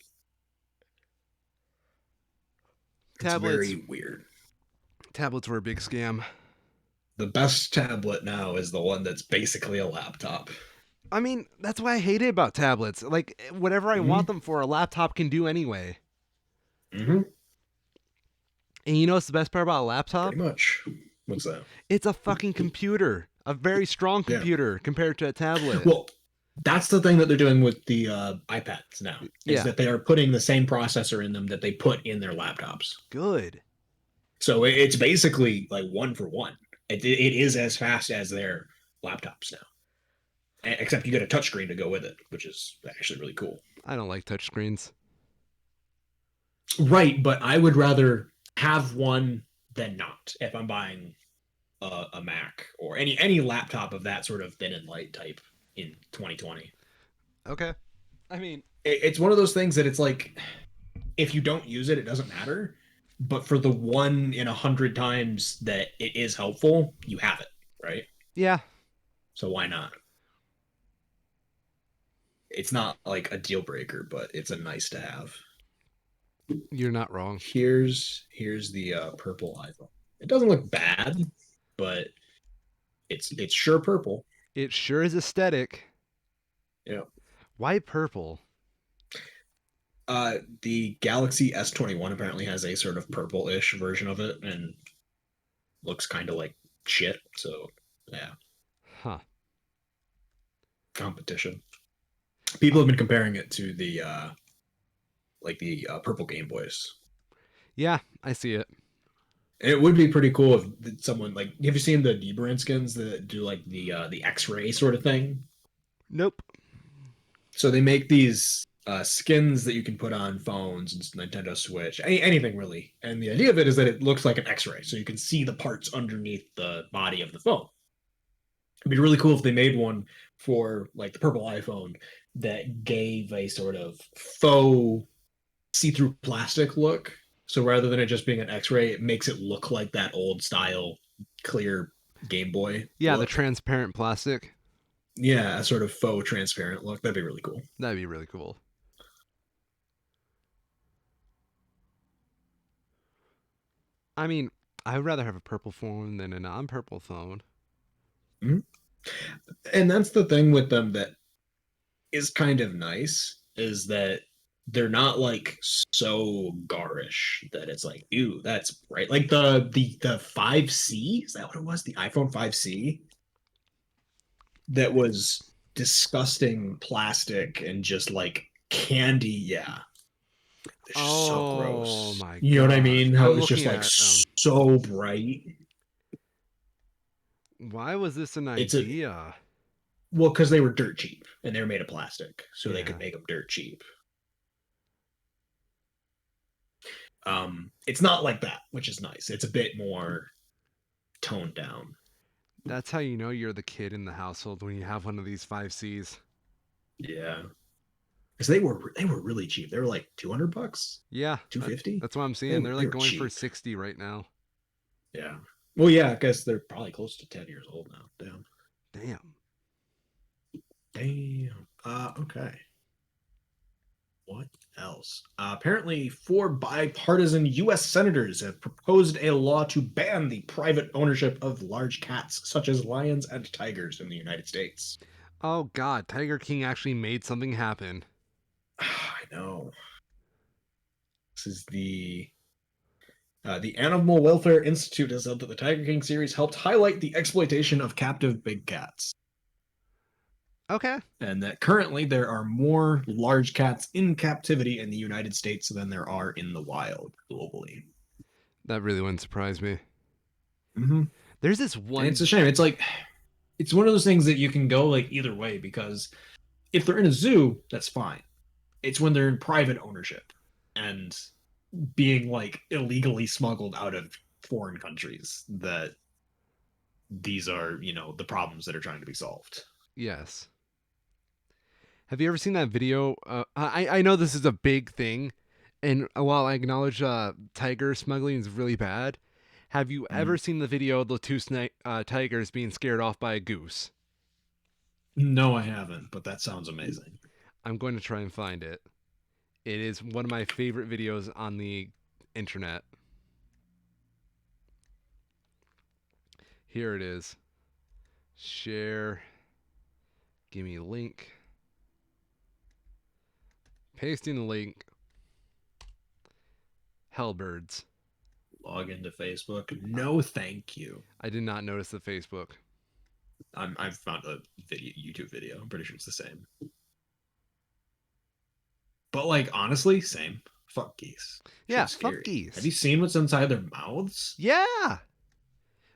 It's Tablets. very weird. Tablets were a big scam. The best tablet now is the one that's basically a laptop. I mean, that's what I hated about tablets. Like, whatever I want Mm-hmm. them for, a laptop can do anyway. Mm-hmm. And you know what's the best part about a laptop? Pretty much. What's that? It's a fucking computer. A very strong Yeah. computer compared to a tablet. Well, that's the thing that they're doing with the iPads now, is Yeah. that they are putting the same processor in them that they put in their laptops. Good. So it's basically like one for one. It is as fast as their laptops now, except you get a touchscreen to go with it, which is actually really cool. I don't like touchscreens. Right, but I would rather have one than not if I'm buying a Mac or any laptop of that sort of thin and light type in 2020. Okay. I mean, It's one of those things that it's like if you don't use it, it doesn't matter. But for the 1 in 100 times that it is helpful, you have it, right? yeah. So why not? It's not like a deal breaker, but it's a nice to have. You're not wrong. Here's the purple iPhone. It doesn't look bad, but it's sure purple. It sure is aesthetic. Yeah. Why purple? The Galaxy S21 apparently has a sort of purple-ish version of it and looks kind of like shit. So yeah, Huh. competition. People have been comparing it to the purple Game Boys. Yeah, I see it. It would be pretty cool if someone like have you seen the Deberan skins that do like the X-ray sort of thing? Nope. So they make these skins that you can put on phones and Nintendo Switch, anything really. And the idea of it is that it looks like an X-ray, so you can see the parts underneath the body of the phone. It'd be really cool if they made one for like the purple iPhone that gave a sort of faux see-through plastic look. So rather than it just being an X-ray, it makes it look like that old style clear Game Boy. Yeah, the look. transparent plastic. Yeah, a sort of faux transparent look. That'd be really cool. That'd be really cool. I mean, I'd rather have a purple phone than a non-purple phone. Mm-hmm. And that's the thing with them that is kind of nice is that they're not like so garish that it's like, ew, that's bright. Like the 5C, is that what it was? The iPhone 5C that was disgusting plastic and just like candy. Yeah. It's just so gross. My You know what I God. mean? How I'm it was just looking like at, so bright. why was this an It's a idea? well, because they were dirt cheap and they were made of plastic, so they Yeah. could make them dirt cheap. It's not like that, which is nice. It's a bit more toned down. That's how you know you're the kid in the household when you have one of these 5Cs. Yeah, because they were really cheap. They were like $200, Yeah, 250. that's what I'm They seeing. They're they like were going for cheap. 60 right now. Yeah. Well, yeah, I guess they're probably close to 10 years old now. Damn. Damn. Damn. Okay. What else? Apparently, 4 bipartisan U.S. senators have proposed a law to ban the private ownership of large cats, such as lions and tigers, in the United States. Oh God, Tiger King actually made something happen. I know. This is the Animal Welfare Institute has said that the Tiger King series helped highlight the exploitation of captive big cats, Okay. and that currently there are more large cats in captivity in the United States than there are in the wild globally. That really wouldn't surprise me. Mm-hmm. There's this And one. it's a shame. It's like it's one of those things that you can go like either way because if they're in a zoo, that's fine. It's when they're in private ownership and being like illegally smuggled out of foreign countries that these are, the problems that are trying to be solved. Yes. Have you ever seen that video? I know this is a big thing, and while I acknowledge tiger smuggling is really bad, have you ever Mhm. seen the video of the two tigers being scared off by a goose? No, I haven't, but that sounds amazing. I'm going to try and find it. It is one of my favorite videos on the internet. Here it is. Share. Give me a link. Pasting the link. Hellbirds. Log into Facebook. No, thank you. I did not notice the Facebook. I've found a video, YouTube video. I'm pretty sure it's the same. But like honestly, same. Fuck geese. Yeah, Shit's fuck scary. Have geese. you seen what's inside their mouths? Yeah.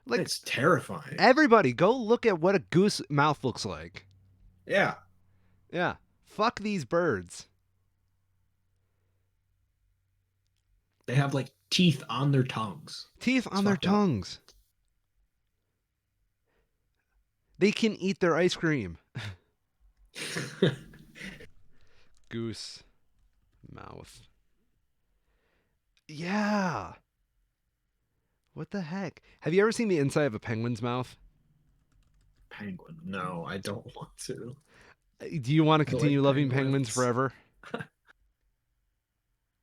Like, It's terrifying. everybody, go look at what a goose mouth looks like. Yeah. Yeah. Fuck these birds. They have like teeth on their tongues. Teeth It's on their fucked up. tongues. They can eat their ice cream. Goose mouth. Yeah. What the heck? Have you ever seen the inside of a penguin's mouth? Penguin. No, I don't want to. Do you want to I like continue loving penguins penguins. forever?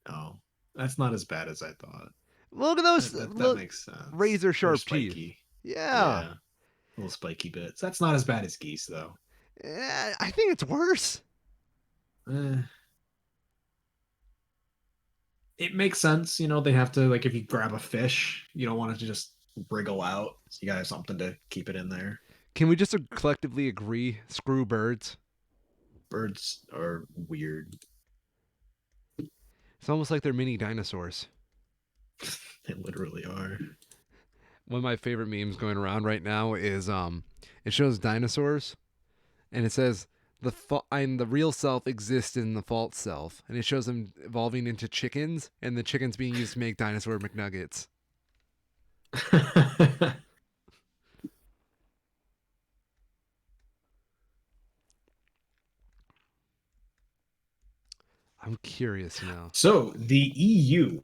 Oh, that's not as bad as I thought. Look at those That makes sense. razor They're sharp teeth. spiky. Yeah. Yeah, little spiky bits. That's not as bad as geese though. I think it's worse. Eh. It makes sense, you know. They have to like if you grab a fish, you don't want it to just wriggle out. So you gotta have something to keep it in there. Can we just collectively agree? Screw birds. Birds are weird. It's almost like they're mini dinosaurs. They literally are. One of my favorite memes going around right now is it shows dinosaurs and it says the real self exists in the false self, and it shows them evolving into chickens and the chickens being used to make dinosaur McNuggets. I'm curious now. So the EU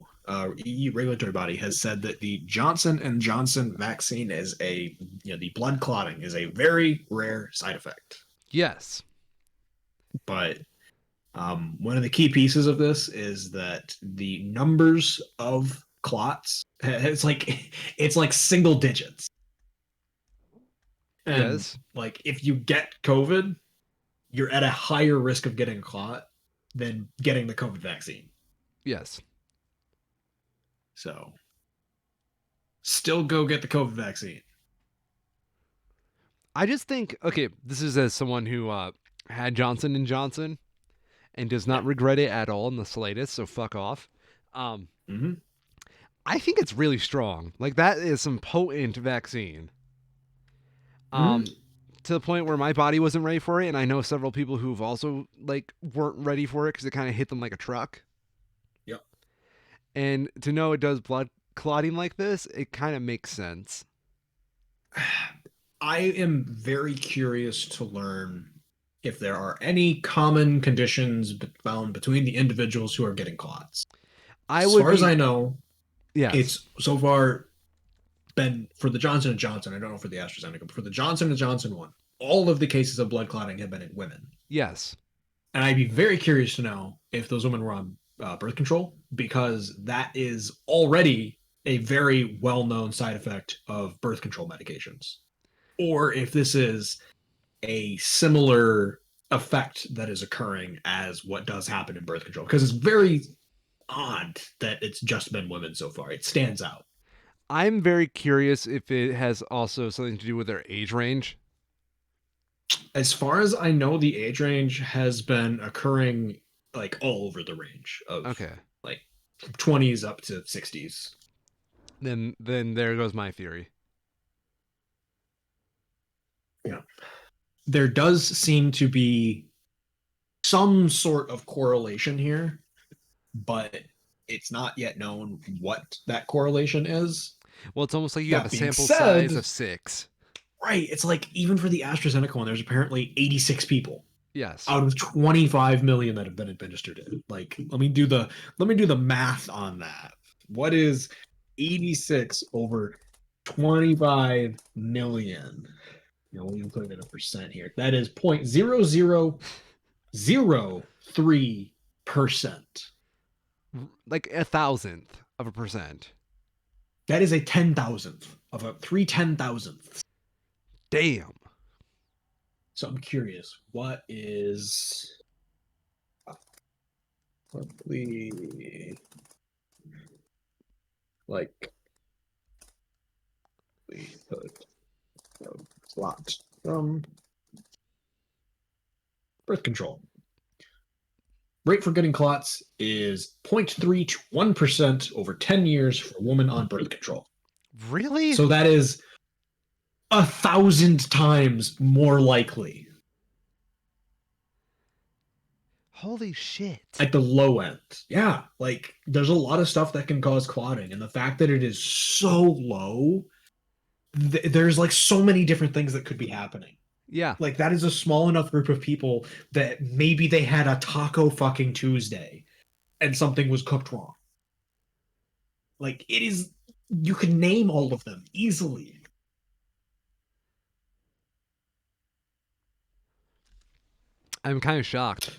regulatory body has said that the Johnson and Johnson vaccine is the blood clotting is a very rare side effect. Yes. But one of the key pieces of this is that the numbers of clots, it's like single digits. And Yes. like if you get COVID, you're at a higher risk of getting a clot than getting the COVID vaccine. Yes. So still go get the COVID vaccine. I just think, okay, this is as someone who had Johnson and Johnson and does not Yeah. regret it at all in the slightest, so fuck off. Um, Mm-hmm. I think it's really strong. Like, that is some potent vaccine. Mm-hmm. To the point where my body wasn't ready for it, and I know several people who've also like weren't ready for it because it kind of hit them like a truck. Yep. And to know it does blood clotting like this, it kind of makes sense. I am very curious to learn if there are any common conditions found between the individuals who are getting clots. I As would far be, as I know, yes, it's so far been for the Johnson and Johnson. I don't know for the AstraZeneca, but for the Johnson and Johnson one, all of the cases of blood clotting have been in women. yes. And I'd be very curious to know if those women were on birth control, because that is already a very well-known side effect of birth control medications, or if this is a similar effect that is occurring as what does happen in birth control, because it's very odd that it's just been women so far. It stands out. I'm very curious if it has also something to do with their age range. As far as I know, the age range has been occurring like all over the range of Okay. like 20s up to 60s. Then there goes my theory. Yeah. There does seem to be some sort of correlation here, but it's not yet known what that correlation is. Well, it's almost like you That have a being sample said- size of 6. Right. It's like even for the AstraZeneca one, there's apparently 86 people. Yes. out of 25 million that have been administered in. Like, let me do the math on that. What is 86 over 25 million? You know, we can put it in a percent here. That is 0.0003%. Like 1,000th of a percent. That is a 10,000th of a 3/10,000ths. Damn. So I'm curious, what is monthly, like, we put a plot from birth control. Rate for getting clots is 0.3 to 1% over 10 years for a woman on birth control. Really? So that is 1,000 times more likely Holy shit. at the low end. Yeah, like there's a lot of stuff that can cause clotting, and the fact that it is so low, there's like so many different things that could be happening. Yeah. Like that is a small enough group of people that maybe they had a taco fucking Tuesday and something was cooked wrong. Like it is, you can name all of them easily. I'm kind of shocked.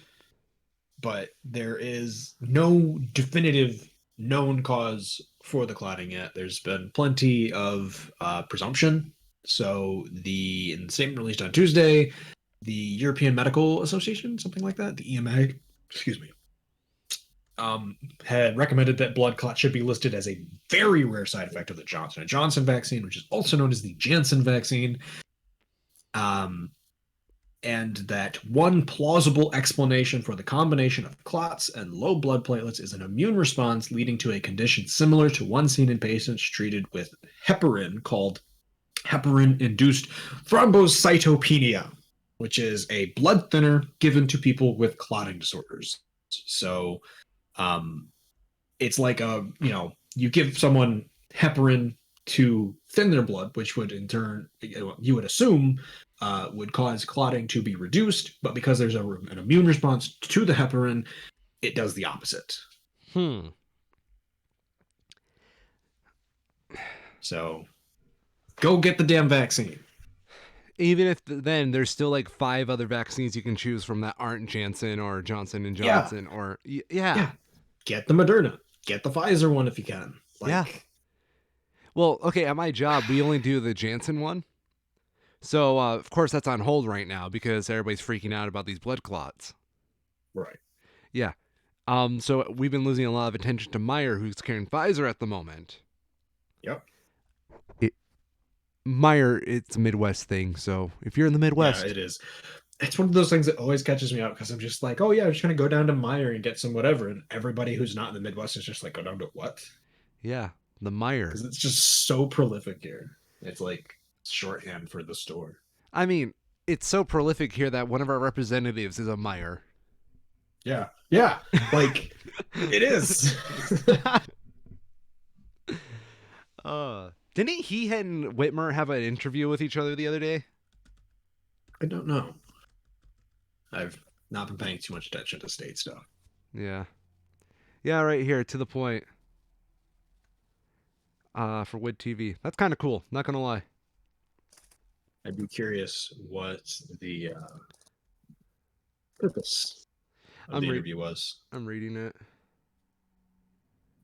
But there is no definitive known cause for the clotting yet. There's been plenty of presumption. So in the statement released on Tuesday, the European Medical Association, something like that, the EMA, excuse me, had recommended that blood clot should be listed as a very rare side effect of the Johnson & Johnson vaccine, which is also known as the Janssen vaccine. And that one plausible explanation for the combination of clots and low blood platelets is an immune response leading to a condition similar to one seen in patients treated with heparin called heparin-induced thrombocytopenia, which is a blood thinner given to people with clotting disorders. So it's like you give someone heparin to thin their blood, which would in turn, you would assume, would cause clotting to be reduced, but because there's an immune response to the heparin, it does the opposite. So, go get the damn vaccine. Even if then there's still like 5 other vaccines you can choose from that aren't Janssen or Johnson & Johnson or yeah. Get the Moderna. Get the Pfizer one if you can. Yeah. Well, okay, at my job, we only do the Janssen one. So, of course, that's on hold right now because everybody's freaking out about these blood clots. Right. Yeah. So we've been losing a lot of attention to Meyer, who's carrying Pfizer at the moment. Yep. Meyer, it's a Midwest thing. So if you're in the Midwest, Yeah, it is. It's one of those things that always catches me out because I'm just like, oh yeah, I'm just gonna go down to Meyer and get some whatever, and everybody who's not in the Midwest is just like, go down to what? Yeah, the Meyer. Because it's just so prolific here. It's like shorthand for the store. I mean, it's so prolific here that one of our representatives is a Meyer. Yeah, like it is. Didn't he and Whitmer have an interview with each other the other day? I don't know. I've not been paying too much attention to state stuff. Yeah, right here to the point. For Wood TV, that's kind of cool. Not gonna lie. I'd be curious what the purpose of the interview was. I'm reading it.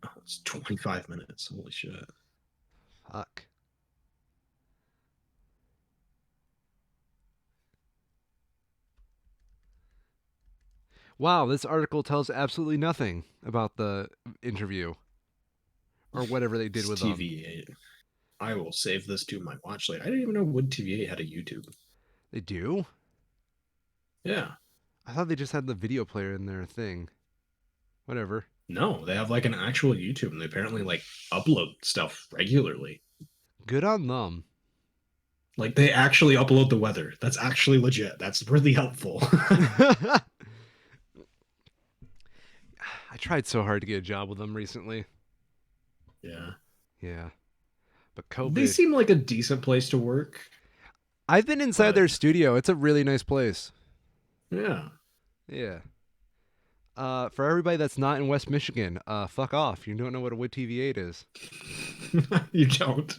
Oh, it's 25 minutes. Holy shit. Fuck. Wow, this article tells absolutely nothing about the interview or whatever they did with TVA. Them. I will save this to my watch later. I didn't even know Wood TVA had a YouTube. They do? Yeah. I thought they just had the video player in their thing. Whatever. No, they have like an actual YouTube, and they apparently like upload stuff regularly. Good on them. Like they actually upload the weather. That's actually legit. That's really helpful. I tried so hard to get a job with them recently. Yeah. But COVID. They seem like a decent place to work. I've been inside their studio. It's a really nice place. Yeah. Yeah. For everybody that's not in West Michigan, fuck off. You don't know what a WIT TV8 is. You don't.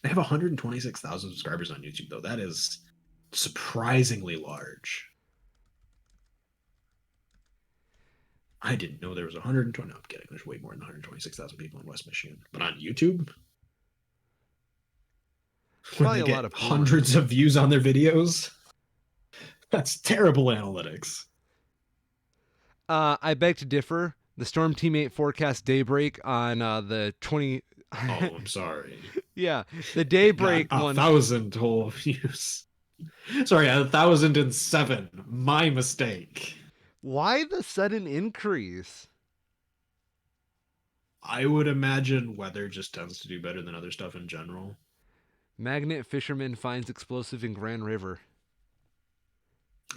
They have 126,000 subscribers on YouTube, though. That is surprisingly large. I didn't know there was 120. No, I'm kidding. There's way more than 126,000 people in West Michigan. But on YouTube, when Probably they a lot get of hundreds boomers. of views on their videos, that's terrible analytics. I beg to differ. The Storm Teammate forecast daybreak on the 20. Oh, I'm sorry. Yeah, the Got daybreak a one. thousand whole views. Sorry, 1,007. My mistake. Why the sudden increase? I would imagine weather just tends to do better than other stuff in general. Magnet fisherman finds explosive in Grand River.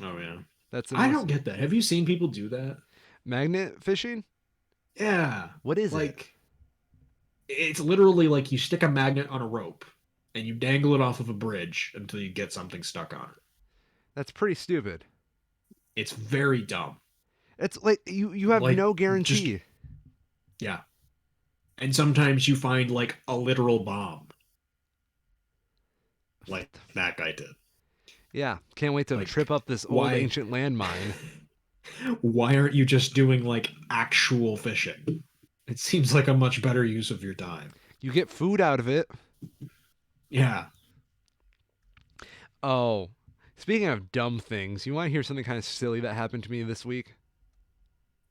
Oh yeah. That's the I most. don't get that. Have you seen people do that? Magnet fishing? Yeah. What is it? Like it's literally like you stick a magnet on a rope and you dangle it off of a bridge until you get something stuck on it. That's pretty stupid. It's very dumb. It's like you have Like no just guarantee. yeah. And sometimes you find like a literal bomb. Like that guy did. Yeah, can't wait to Like trip up this old why ancient landmine. why aren't you just doing like actual fishing? It seems like a much better use of your time. You get food out of it. Yeah. Oh, speaking of dumb things, you want to hear something kind of silly that happened to me this week?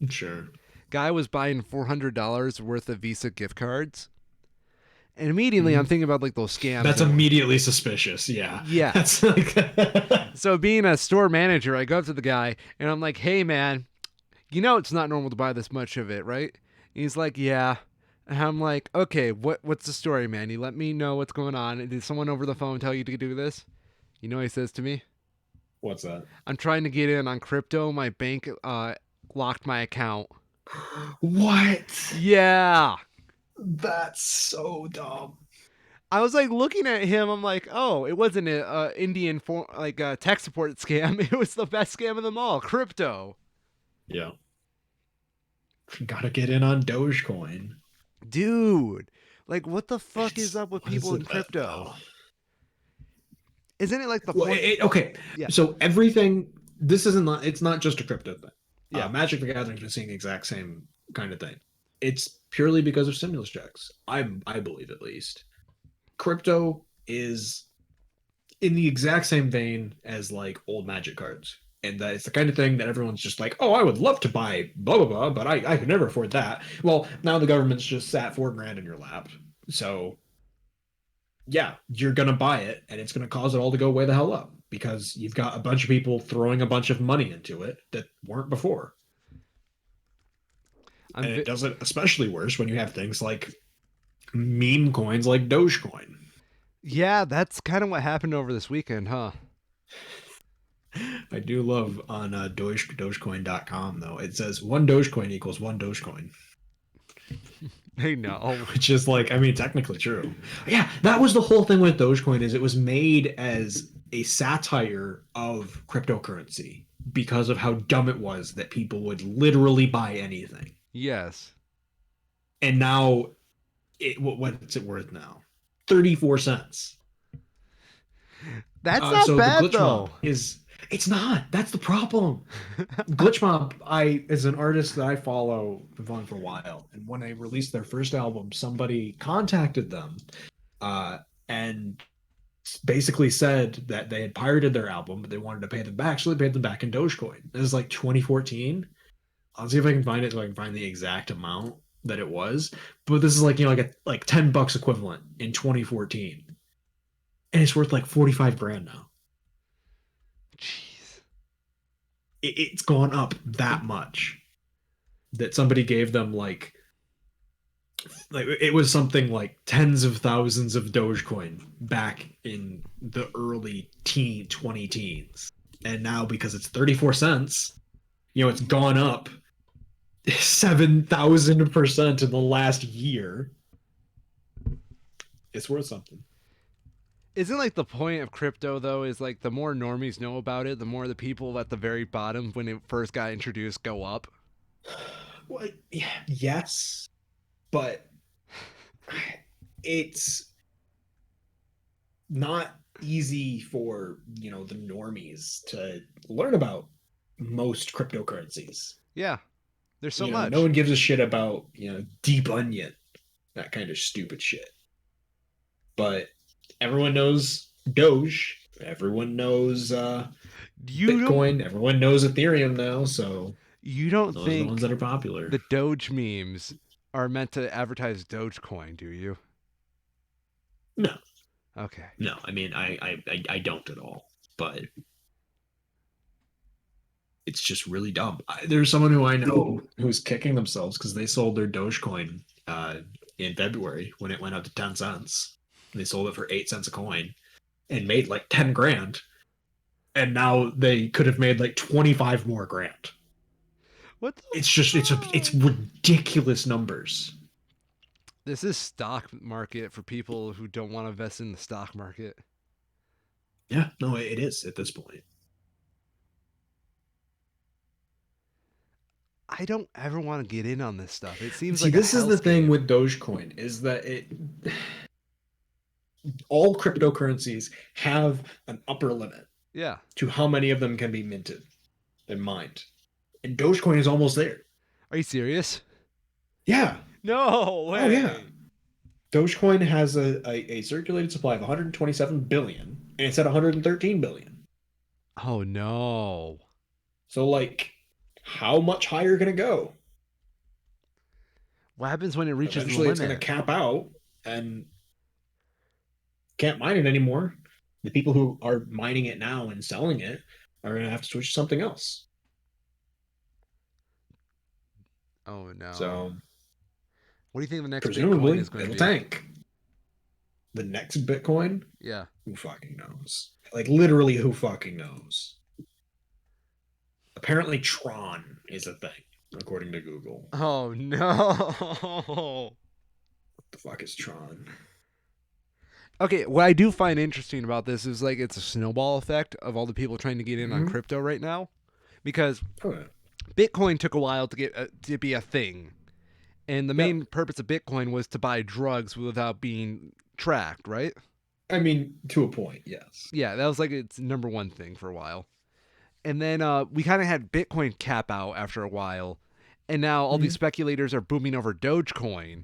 Sure. Guy was buying $400 worth of Visa gift cards. And immediately I'm Mhm. thinking about like those scams. That's immediately suspicious. Yeah. Yeah. That's like So being a store manager, I go up to the guy and I'm like, "Hey man, you know it's not normal to buy this much of it, right?" And he's like, "Yeah." And I'm like, "Okay, what's the story, man? You let me know what's going on. Did someone over the phone tell you to do this?" You know what he says to me? What's that? "I'm trying to get in on crypto. My bank locked my account." What? Yeah. That's so dumb. I was like looking at him. I'm like, "Oh, it wasn't a Indian tech support scam. It was the best scam of them all, crypto." Yeah. Gotta get in on Dogecoin. Dude, like what the fuck is It's up with what is people in it? crypto? Isn't it like the Well, point? okay. Yeah, So everything. This isn't. It's not just a crypto thing. yeah. Magic the Gathering's been seeing the exact same kind of thing. It's purely because of stimulus checks. I believe at least. Crypto is in the exact same vein as like old Magic cards. And that it's the kind of thing that everyone's just like, oh, I would love to buy blah blah blah, but I could never afford that. Well, now the government's just sat 4 grand in your lap. So yeah, you're gonna buy it and it's gonna cause it all to go way the hell up because you've got a bunch of people throwing a bunch of money into it that weren't before. I'm And vi- it does it especially worse when you have things like meme coins like Dogecoin. yeah, that's kind of what happened over this weekend, huh? I do love on Dogecoin.com though. It says one Dogecoin equals one Dogecoin, Hey, no. which is like, I mean, technically true. Yeah, that was the whole thing with Dogecoin is it was made as a satire of cryptocurrency because of how dumb it was that people would literally buy anything. Yes, And now, what's it worth now? 34 cents. that's not So the bad glitch though. mob is it's not. That's the problem. Glitch Mob, I is an artist that I follow, been following for a while, and when they released their first album, somebody contacted them, and basically said that they had pirated their album, but they wanted to pay them back, so they paid them back in Dogecoin. This is like 2014. I'll see if I can find it so I can find the exact amount that it was, but this is like like $10 equivalent in 2014, and it's worth like 45 grand now. Jeez. It's gone up that much that somebody gave them like it was something like tens of thousands of Dogecoin back in the early 20 teens. And now because it's 34 cents, it's gone up 7,000% in the last year. It's worth something. Isn't like the point of crypto though is like the more normies know about it, the more the people at the very bottom when it first got introduced go up. Well, yes, but it's not easy for the normies to learn about most cryptocurrencies. Yeah, there's so No much. one gives a shit about deep onion, that kind of stupid shit. But everyone knows Doge. Everyone knows You don't Bitcoin. Everyone knows Ethereum now. So you don't those are the ones that think are popular. the Doge memes are meant to advertise Dogecoin, do you? No, Okay. no. I mean, I don't at all. But it's just really dumb. There's someone who I know who's kicking themselves because they sold their Dogecoin in February when it went up to 10 cents. They sold it for 8 cents a coin and made like 10 grand. And now they could have made like 25 more grand. What the It's fuck? ridiculous numbers. This is stock market for people who don't want to invest in the stock market. Yeah, no, it is at this point. I don't ever want to get in on this stuff. It seems See, like a this is the thing hellscape. with Dogecoin is that it all cryptocurrencies have an upper limit Yeah. to how many of them can be minted and mined. And Dogecoin is almost there. Are you serious? Yeah. No Oh yeah. way. Dogecoin has a circulated supply of 127 billion and it's at 113 billion. Oh no. So like how much higher can it go? What happens when it reaches the Eventually it's going to limit? cap out and can't mine it anymore. The people who are mining it now and selling it are going to have to switch to something else. Oh no. So What do you think the next Bitcoin presumably is going to it'll be? tank. The next Bitcoin, Yeah. who fucking knows? Like literally, who fucking knows? Apparently, Tron is a thing, according to Google. Oh no. What the fuck is Tron? Okay, what I do find interesting about this is like it's a snowball effect of all the people trying to get in on Mm-hmm. crypto right now, because Oh yeah. Bitcoin took a while to get to be a thing, and the Yep. main purpose of Bitcoin was to buy drugs without being tracked, right? I mean, to a point, yes. Yeah, that was like its number one thing for a while. And then we kind of had Bitcoin cap out after a while, and now all these Mm-hmm. speculators are booming over Dogecoin,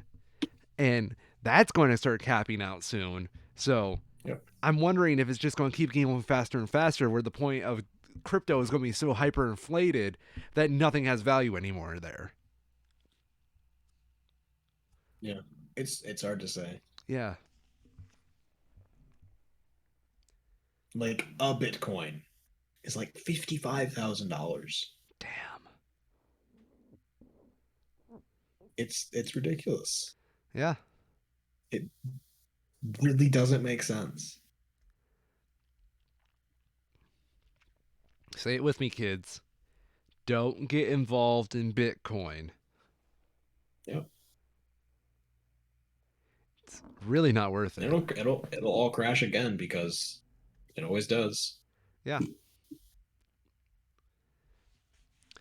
and that's going to start capping out soon. So Yep. I'm wondering if it's just going to keep going faster and faster, where the point of crypto is going to be so hyperinflated that nothing has value anymore there. Yeah. It's hard to say. Yeah. Like a Bitcoin is like $55,000. Damn. It's ridiculous. Yeah. It really doesn't make sense. Say it with me, kids. Don't get involved in Bitcoin. Yep. It's really not worth it. It'll all crash again because it always does. Yeah.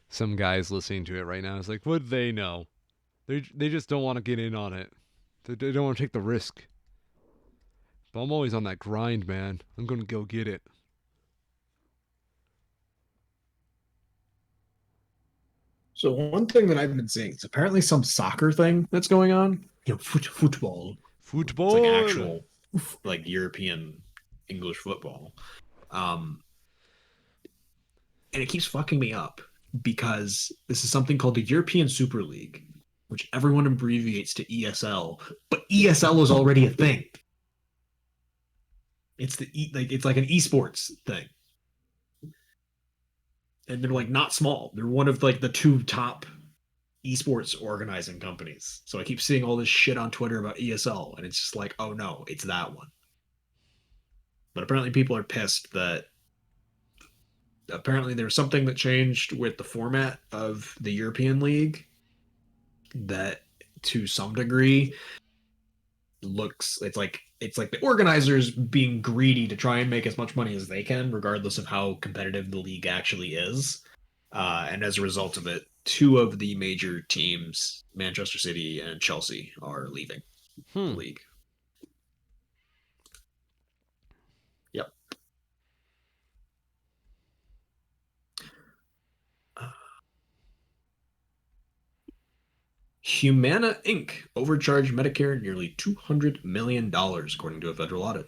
Some guys listening to it right now is like, what do they know? They just don't want to get in on it. They don't want to take the risk. But I'm always on that grind, man. I'm going to go get it. So one thing that I've been seeing is apparently some soccer thing that's going on. Football. It's like Football. actual, like European English football. Um, and it keeps fucking me up because this is something called the European Super League, which everyone abbreviates to ESL, but ESL is already a thing. It's like an esports thing, and they're like not small. They're one of like the two top esports organizing companies. So I keep seeing all this shit on Twitter about ESL, and it's just like, oh no, it's that one. But apparently, people are pissed that apparently there's something that changed with the format of the European League that, to some degree, looks it's like the organizers being greedy to try and make as much money as they can, regardless of how competitive the league actually is. And as a result of it, two of the major teams, Manchester City and Chelsea, are leaving the Hmm. league. Yep. Humana Inc. overcharged Medicare nearly $200 million, according to a federal audit.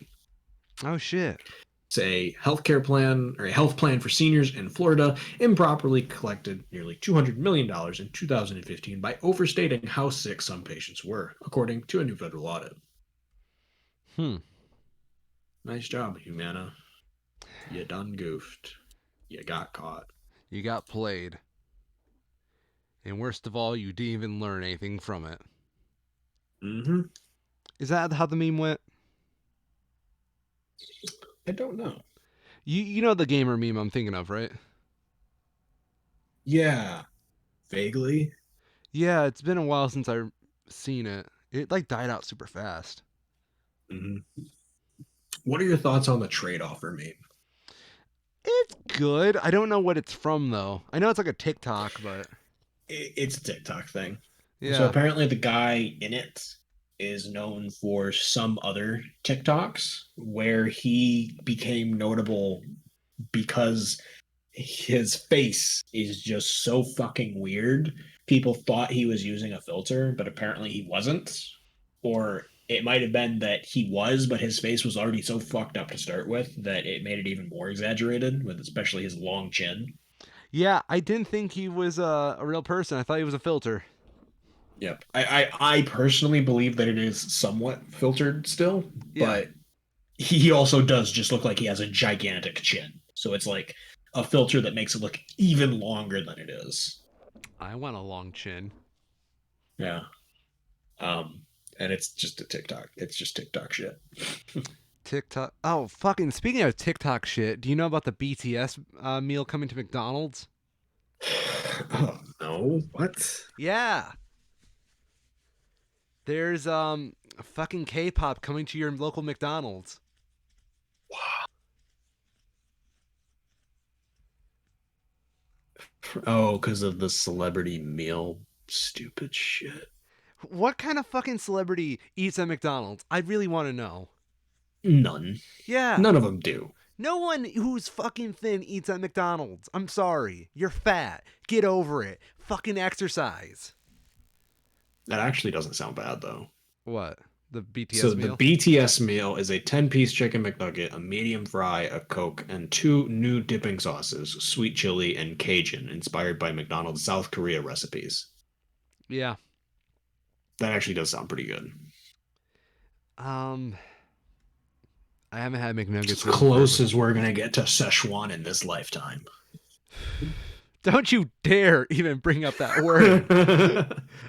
Oh shit. It's a healthcare plan or a health plan for seniors in Florida improperly collected nearly $200 million in 2015 by overstating how sick some patients were, according to a new federal audit. Hmm. Nice job, Humana. You done goofed. You got caught. You got played. And worst of all, you didn't even learn anything from it. Mm-hmm. Is that how the meme went? I don't know. You know the gamer meme I'm thinking of, right? Yeah, vaguely. Yeah, it's been a while since I've seen it. It like died out super fast. Mm-hmm. What are your thoughts on the trade offer meme? It's good. I don't know what it's from though. I know it's like a TikTok, but It's a TikTok thing. So yeah. apparently the guy in it is known for some other TikToks where he became notable because his face is just so fucking weird. People thought he was using a filter, but apparently he wasn't. Or it might have been that he was, but his face was already so fucked up to start with that it made it even more exaggerated, with especially his long chin. Yeah, I didn't think he was a real person. I thought he was a filter. Yep. I personally believe that it is somewhat filtered still, Yeah. but he also does just look like he has a gigantic chin. So it's like a filter that makes it look even longer than it is. I want a long chin. Yeah. Um, and it's just a TikTok. It's just TikTok shit. TikTok. Oh, fucking speaking of TikTok shit, do you know about the BTS meal coming to McDonald's? Oh no! What? Yeah. There's fucking K-pop coming to your local McDonald's. Oh, because of the celebrity meal. Stupid shit. What kind of fucking celebrity eats at McDonald's? I really want to know. None. Yeah. None of them do. No one who's fucking thin eats at McDonald's. I'm sorry. You're fat. Get over it. Fucking exercise. That actually doesn't sound bad though. What? The So BTS the meal? BTS meal is a 10-piece chicken McNugget, a medium fry, a Coke, and two new dipping sauces, sweet chili and Cajun, inspired by McDonald's South Korea recipes. Yeah. That actually does sound pretty good. Um, I haven't had It's as McNuggets in close forever. as we're gonna get to Szechuan in this lifetime. Don't you dare even bring up that word.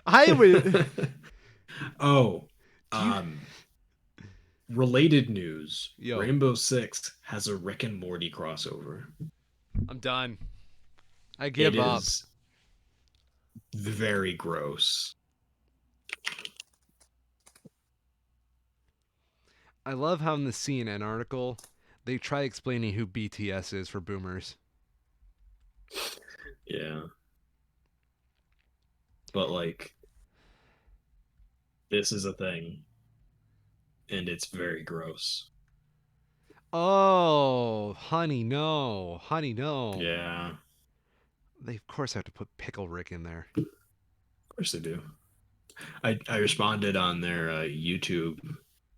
I would. Oh, Do you? um, related news. Yo, Rainbow Six has a Rick and Morty crossover. I'm done. I It give up. is very gross. I love how in the CNN article they try explaining who BTS is for boomers. Yeah. But like this is a thing and it's very gross. Oh, honey, no. Honey, no. Yeah. They, of course, have to put Pickle Rick in there. Of course they do. I responded on their YouTube.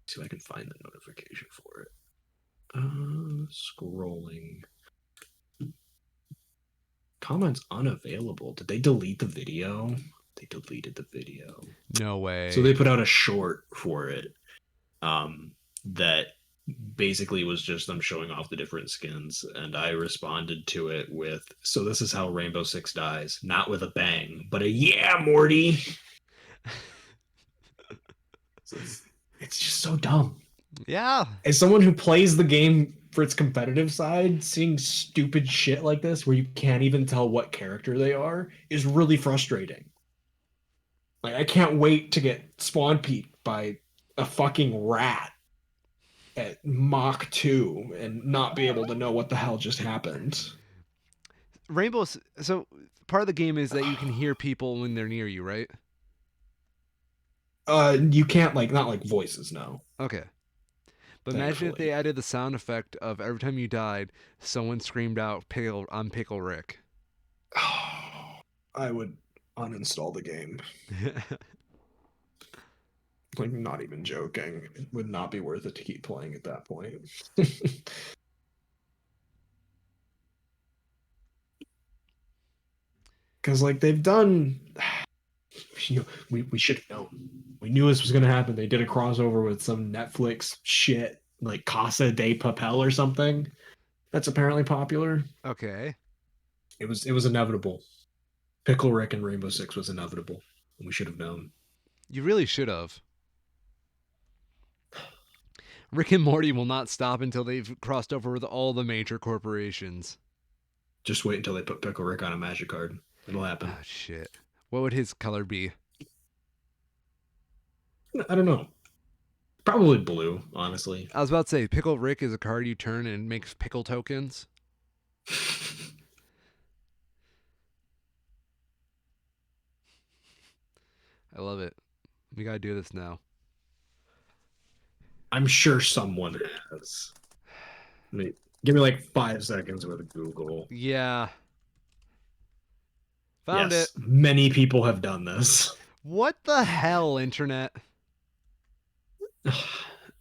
See if I can find the notification for it. Scrolling. Comments unavailable. Did they delete the video? They deleted the video. No So they way. put out a short for it. That basically was just them showing off the different skins, and I responded to it with, "So this is how Rainbow Six dies, not with a bang, but a yeah, Morty." So it's just so dumb. Yeah. As someone who plays the game for its competitive side, seeing stupid shit like this where you can't even tell what character they are is really frustrating. Like I can't wait to get spawn peeked by a fucking rat at Mach 2 and not be able to know what the hell just happened. So part of the game is that you can hear people when they're near you, right? You can't like not like voices, no, Okay. But imagine if they thankfully. added the sound effect of every time you died, someone screamed out "Pickle, I'm Pickle Rick." I would uninstall the game. Like, not even joking. It would not be worth it to keep playing at that point. Because, like, they've done. We should have known. We knew this was going to happen. They did a crossover with some Netflix shit, like Casa de Papel or something. That's apparently popular. Okay. It was inevitable. Pickle Rick and Rainbow Six was inevitable. We should have known. You really should have. Rick and Morty will not stop until they've crossed over with all the major corporations. Just wait until they put Pickle Rick on a magic card. It'll happen. Ah, shit. What would his color be? I don't know. Probably blue, honestly. I was about to say, Pickle Rick is a card you turn and makes pickle tokens. I love it. We gotta do this now. I'm sure someone has. Give me like 5 seconds with Google. Yeah. Found it. Yes, many people have done this. What the hell, internet?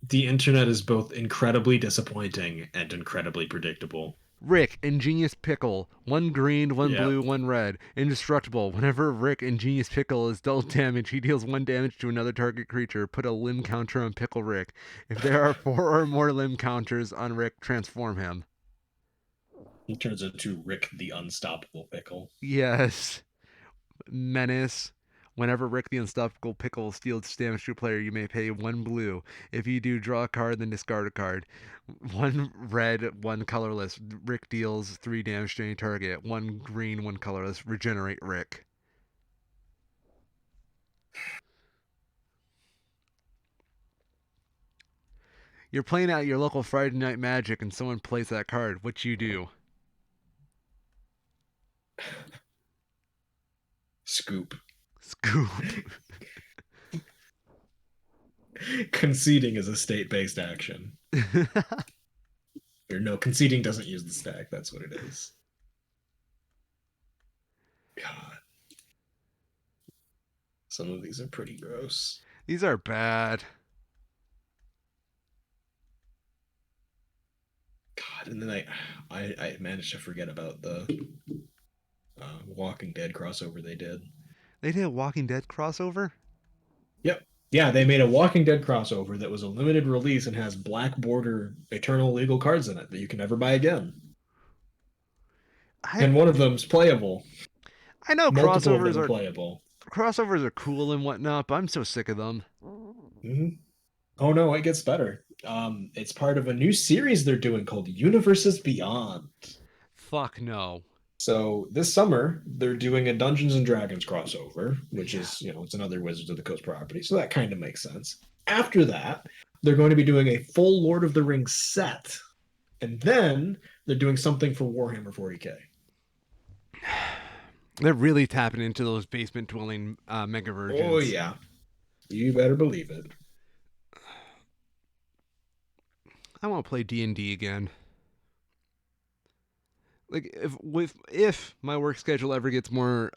The internet is both incredibly disappointing and incredibly predictable. Rick, Ingenious Pickle. One green, one Yeah. blue, one red. Indestructible. Whenever Rick, Ingenious Pickle, is dealt damage, he deals 1 damage to another target creature. Put a limb counter on Pickle Rick. If there are 4 or more limb counters on Rick, transform him. He turns into Rick the Unstoppable Pickle. Yes. Menace. Whenever Rick the Unstoppable Pickle steals damage to a player, you may pay 1 blue. If you do, draw a card, then discard a card. 1 red, 1 colorless. Rick deals 3 damage to any target. 1 green, 1 colorless. Regenerate Rick. You're playing out your local Friday Night Magic and someone plays that card. What you do? Scoop. Scoop. Conceding is a state-based action. Or no, conceding doesn't use the stack. That's what it is. God. Some of these are pretty gross. These are bad. God, and then I managed to forget about the Walking Dead crossover they did. They did a Walking Dead crossover? Yep. Yeah, they made a Walking Dead crossover that was a limited release and has black border eternal legal cards in it that you can never buy again. I And one of them's playable. I know Multiple of them are playable. crossovers are cool and whatnot, but I'm so sick of them. Hmm. Oh no, it gets better. It's part of a new series they're doing called Universes Beyond. Fuck no. So this summer they're doing a Dungeons and Dragons crossover, which Yeah. is, it's another Wizards of the Coast property. So that kind of makes sense. After that, they're going to be doing a full Lord of the Rings set. And then they're doing something for Warhammer 40K. They're really tapping into those basement dwelling mega virgins. Oh yeah. You better believe it. I want to play D&D again. Like if my work schedule ever gets more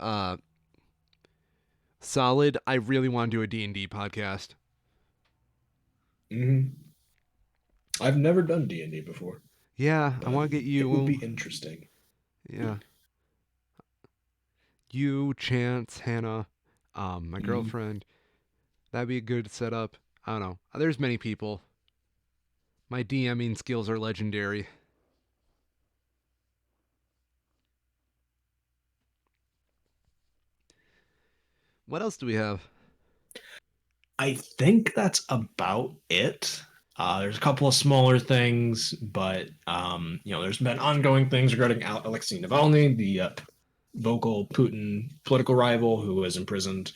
solid, I really want to do a D&D podcast. Hmm. I've never done D&D before. Yeah, I want to get you. It would be interesting. Yeah. You, Chance, Hannah, my girlfriend. That'd be a good setup. I don't know. There's many people. My DMing skills are legendary. What else do we have? I think that's about it. There's a couple of smaller things, but there's been ongoing things regarding Alexei Navalny, the vocal Putin political rival who was imprisoned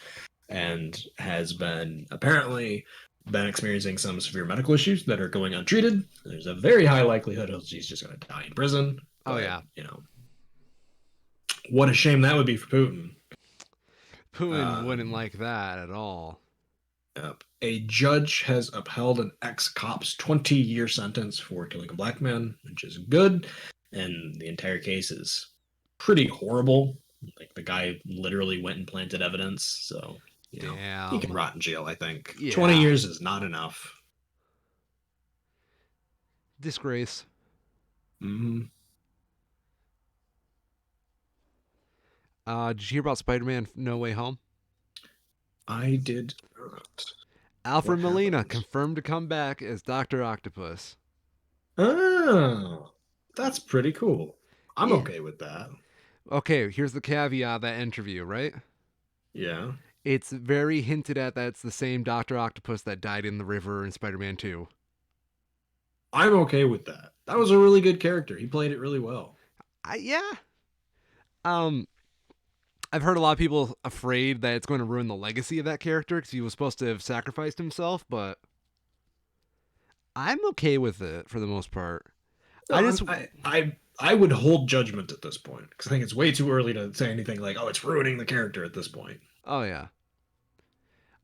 and has been apparently been experiencing some severe medical issues that are going untreated. There's a very high likelihood he's just going to die in prison. Oh But, yeah, what a shame that would be for Putin. Putin wouldn't Um, like that at all. a judge has upheld an ex-cop's 20-year sentence for killing a black man, which is good. And the entire case is pretty horrible. Like the guy literally went and planted evidence. So, he can Damn. rot in jail, I think. 20 Yeah. years is not enough. Disgrace. Hmm. Did you hear about Spider-Man No Way Home? I did not. What Alfred Molina happened? confirmed to come back as Dr. Octopus. Oh, that's pretty cool. I'm Yeah. okay with that. Okay, here's the caveat of that interview, right? Yeah, It's very hinted at that it's the same Dr. Octopus that died in the river in Spider-Man 2. I'm okay with that. That was a really good character. He played it really well. Yeah. Um, I've heard a lot of people afraid that it's going to ruin the legacy of that character because he was supposed to have sacrificed himself, but I'm okay with it for the most part. I No, just, I would hold judgment at this point because I think it's way too early to say anything like, "Oh, it's ruining the character" at this point. oh yeah.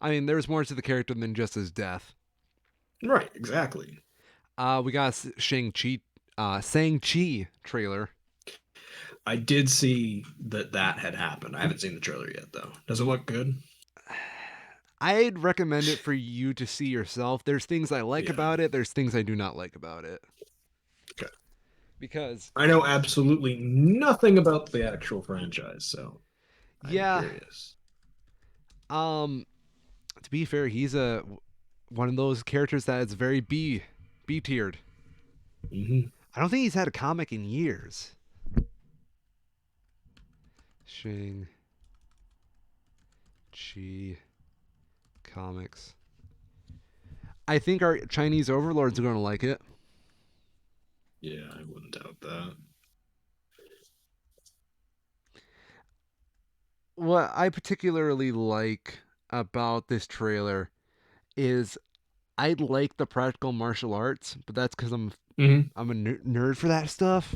I mean, there's more to the character than just his death. Right, exactly. We got a Shang-Chi trailer. I did see that had happened. I haven't seen the trailer yet, though. Does it look good? I'd recommend it for you to see yourself. There's things I like Yeah. about it. There's things I do not like about it. Okay. Because, I know absolutely nothing about the actual franchise, so I'm yeah, curious. um, to be fair, he's a one of those characters that is very B tiered. Hmm. I don't think he's had a comic in years. Shang Chi comics. I think our Chinese overlords are going to like it. Yeah, I wouldn't doubt that. What I particularly like about this trailer is I like the practical martial arts, but that's because Hmm. I'm a nerd for that stuff.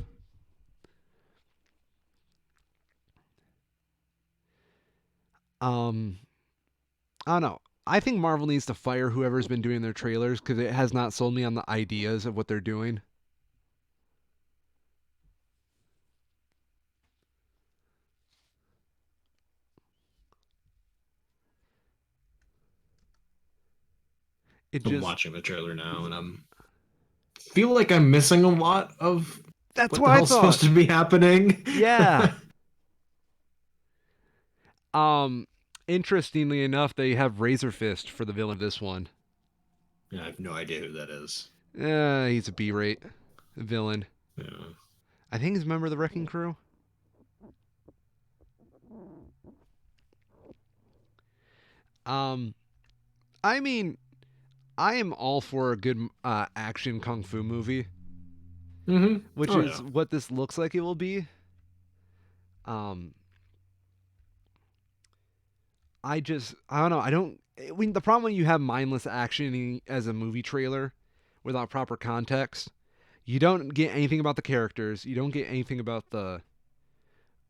Um, I don't know. I think Marvel needs to fire whoever's been doing their trailers because it has not sold me on the ideas of what they're doing. It I'm just watching the trailer now, and I'm feel like I'm missing a lot of that's what what the I hell's thought. supposed to be happening. Yeah. Um, Interestingly enough, they have Razor Fist for the villain of this one. Yeah, I have no idea who that is. He's a B-rate villain. Yeah. I think he's a member of the Wrecking Crew. Um, I mean, I am all for a good action kung fu movie, Hmm. which Oh is yeah. what this looks like it will be. Um, I don't know. I mean, the problem when you have mindless action as a movie trailer without proper context, you don't get anything about the characters. You don't get anything about the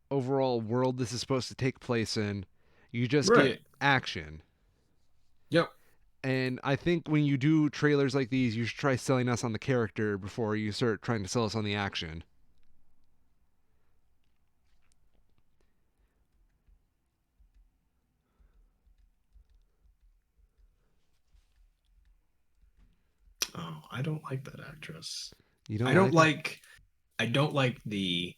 overall world this is supposed to take place in. You just get Right. action. Yep. And I think when you do trailers like these, you should try selling us on the character before you start trying to sell us on the action. Oh, I don't like that actress. You I don't don't like her? like I don't like the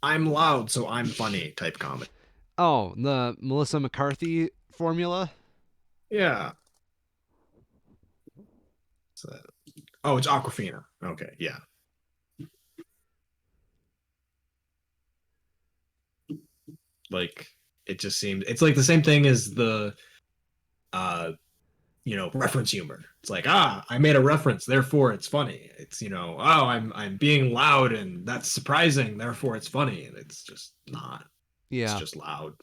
I'm loud so I'm funny type comedy. Oh, the Melissa McCarthy formula? Yeah. So- oh, it's Aquafina. Okay, yeah. Like it just seems it's like the same thing as the uh reference humor. It's like, I made a reference, therefore it's funny. It's, oh, I'm being loud and that's surprising, therefore it's funny. And it's just not. It's Yeah. just loud.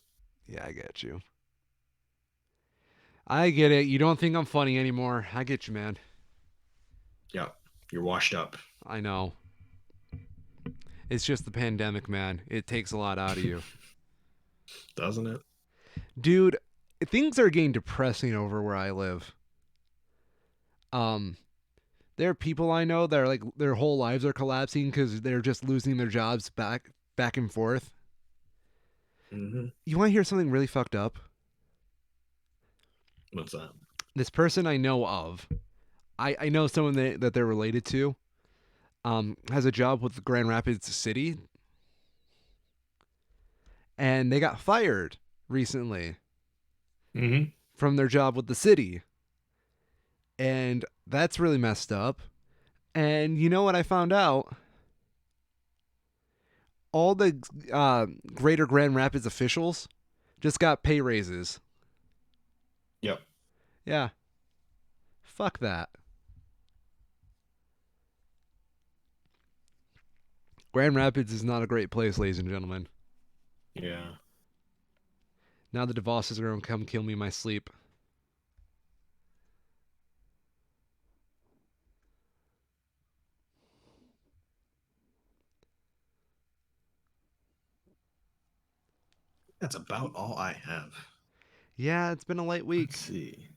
Yeah, I get you. I get it. You don't think I'm funny anymore. I get you, man. Yeah, you're washed up. I know. It's just the pandemic, man. It takes a lot out of you. Doesn't it? Dude, things are getting depressing over where I live. Um, there are people I know that are like their whole lives are collapsing because they're just losing their jobs back and forth. Hmm. You want to hear something really fucked up? What's that? This person I know of, I know someone that they're related to, has a job with the Grand Rapids City, and they got fired recently Hmm. from their job with the city, and that's really messed up. And you know what I found out? All the Greater Grand Rapids officials just got pay raises. Yep. Yeah, fuck that. Grand Rapids is not a great place, ladies and gentlemen. Yeah. Now the DeVosses are gonna come kill me in my sleep. That's about all I have. Yeah, it's been a light Let's week. see.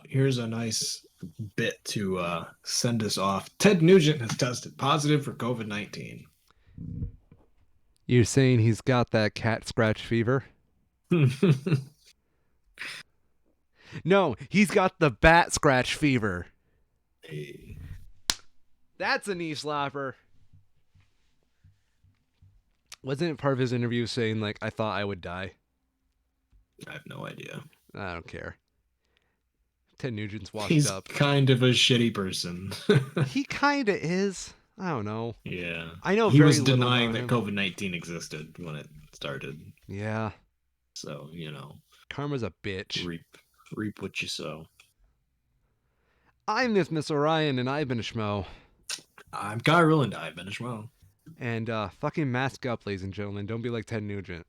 Here's a nice bit to send us off. Ted Nugent has tested positive for COVID-19. You're saying he's got that cat scratch fever? No, he's got the bat scratch fever. Hey, That's a knee slapper. Wasn't it part of his interview saying, like, I thought I would die? I have no idea. I don't care. Ted Nugent's washed He's up. kind of a shitty person. He kinda is. I don't know. Yeah. I know He very was little denying about that him. COVID-19 existed when it started. Yeah. So, Karma's a bitch. reap what you sow. I'm this Miss Orion, and I've been a schmo. I'm Kyril and I've been as well. And fucking mask up, ladies and gentlemen. Don't be like Ted Nugent.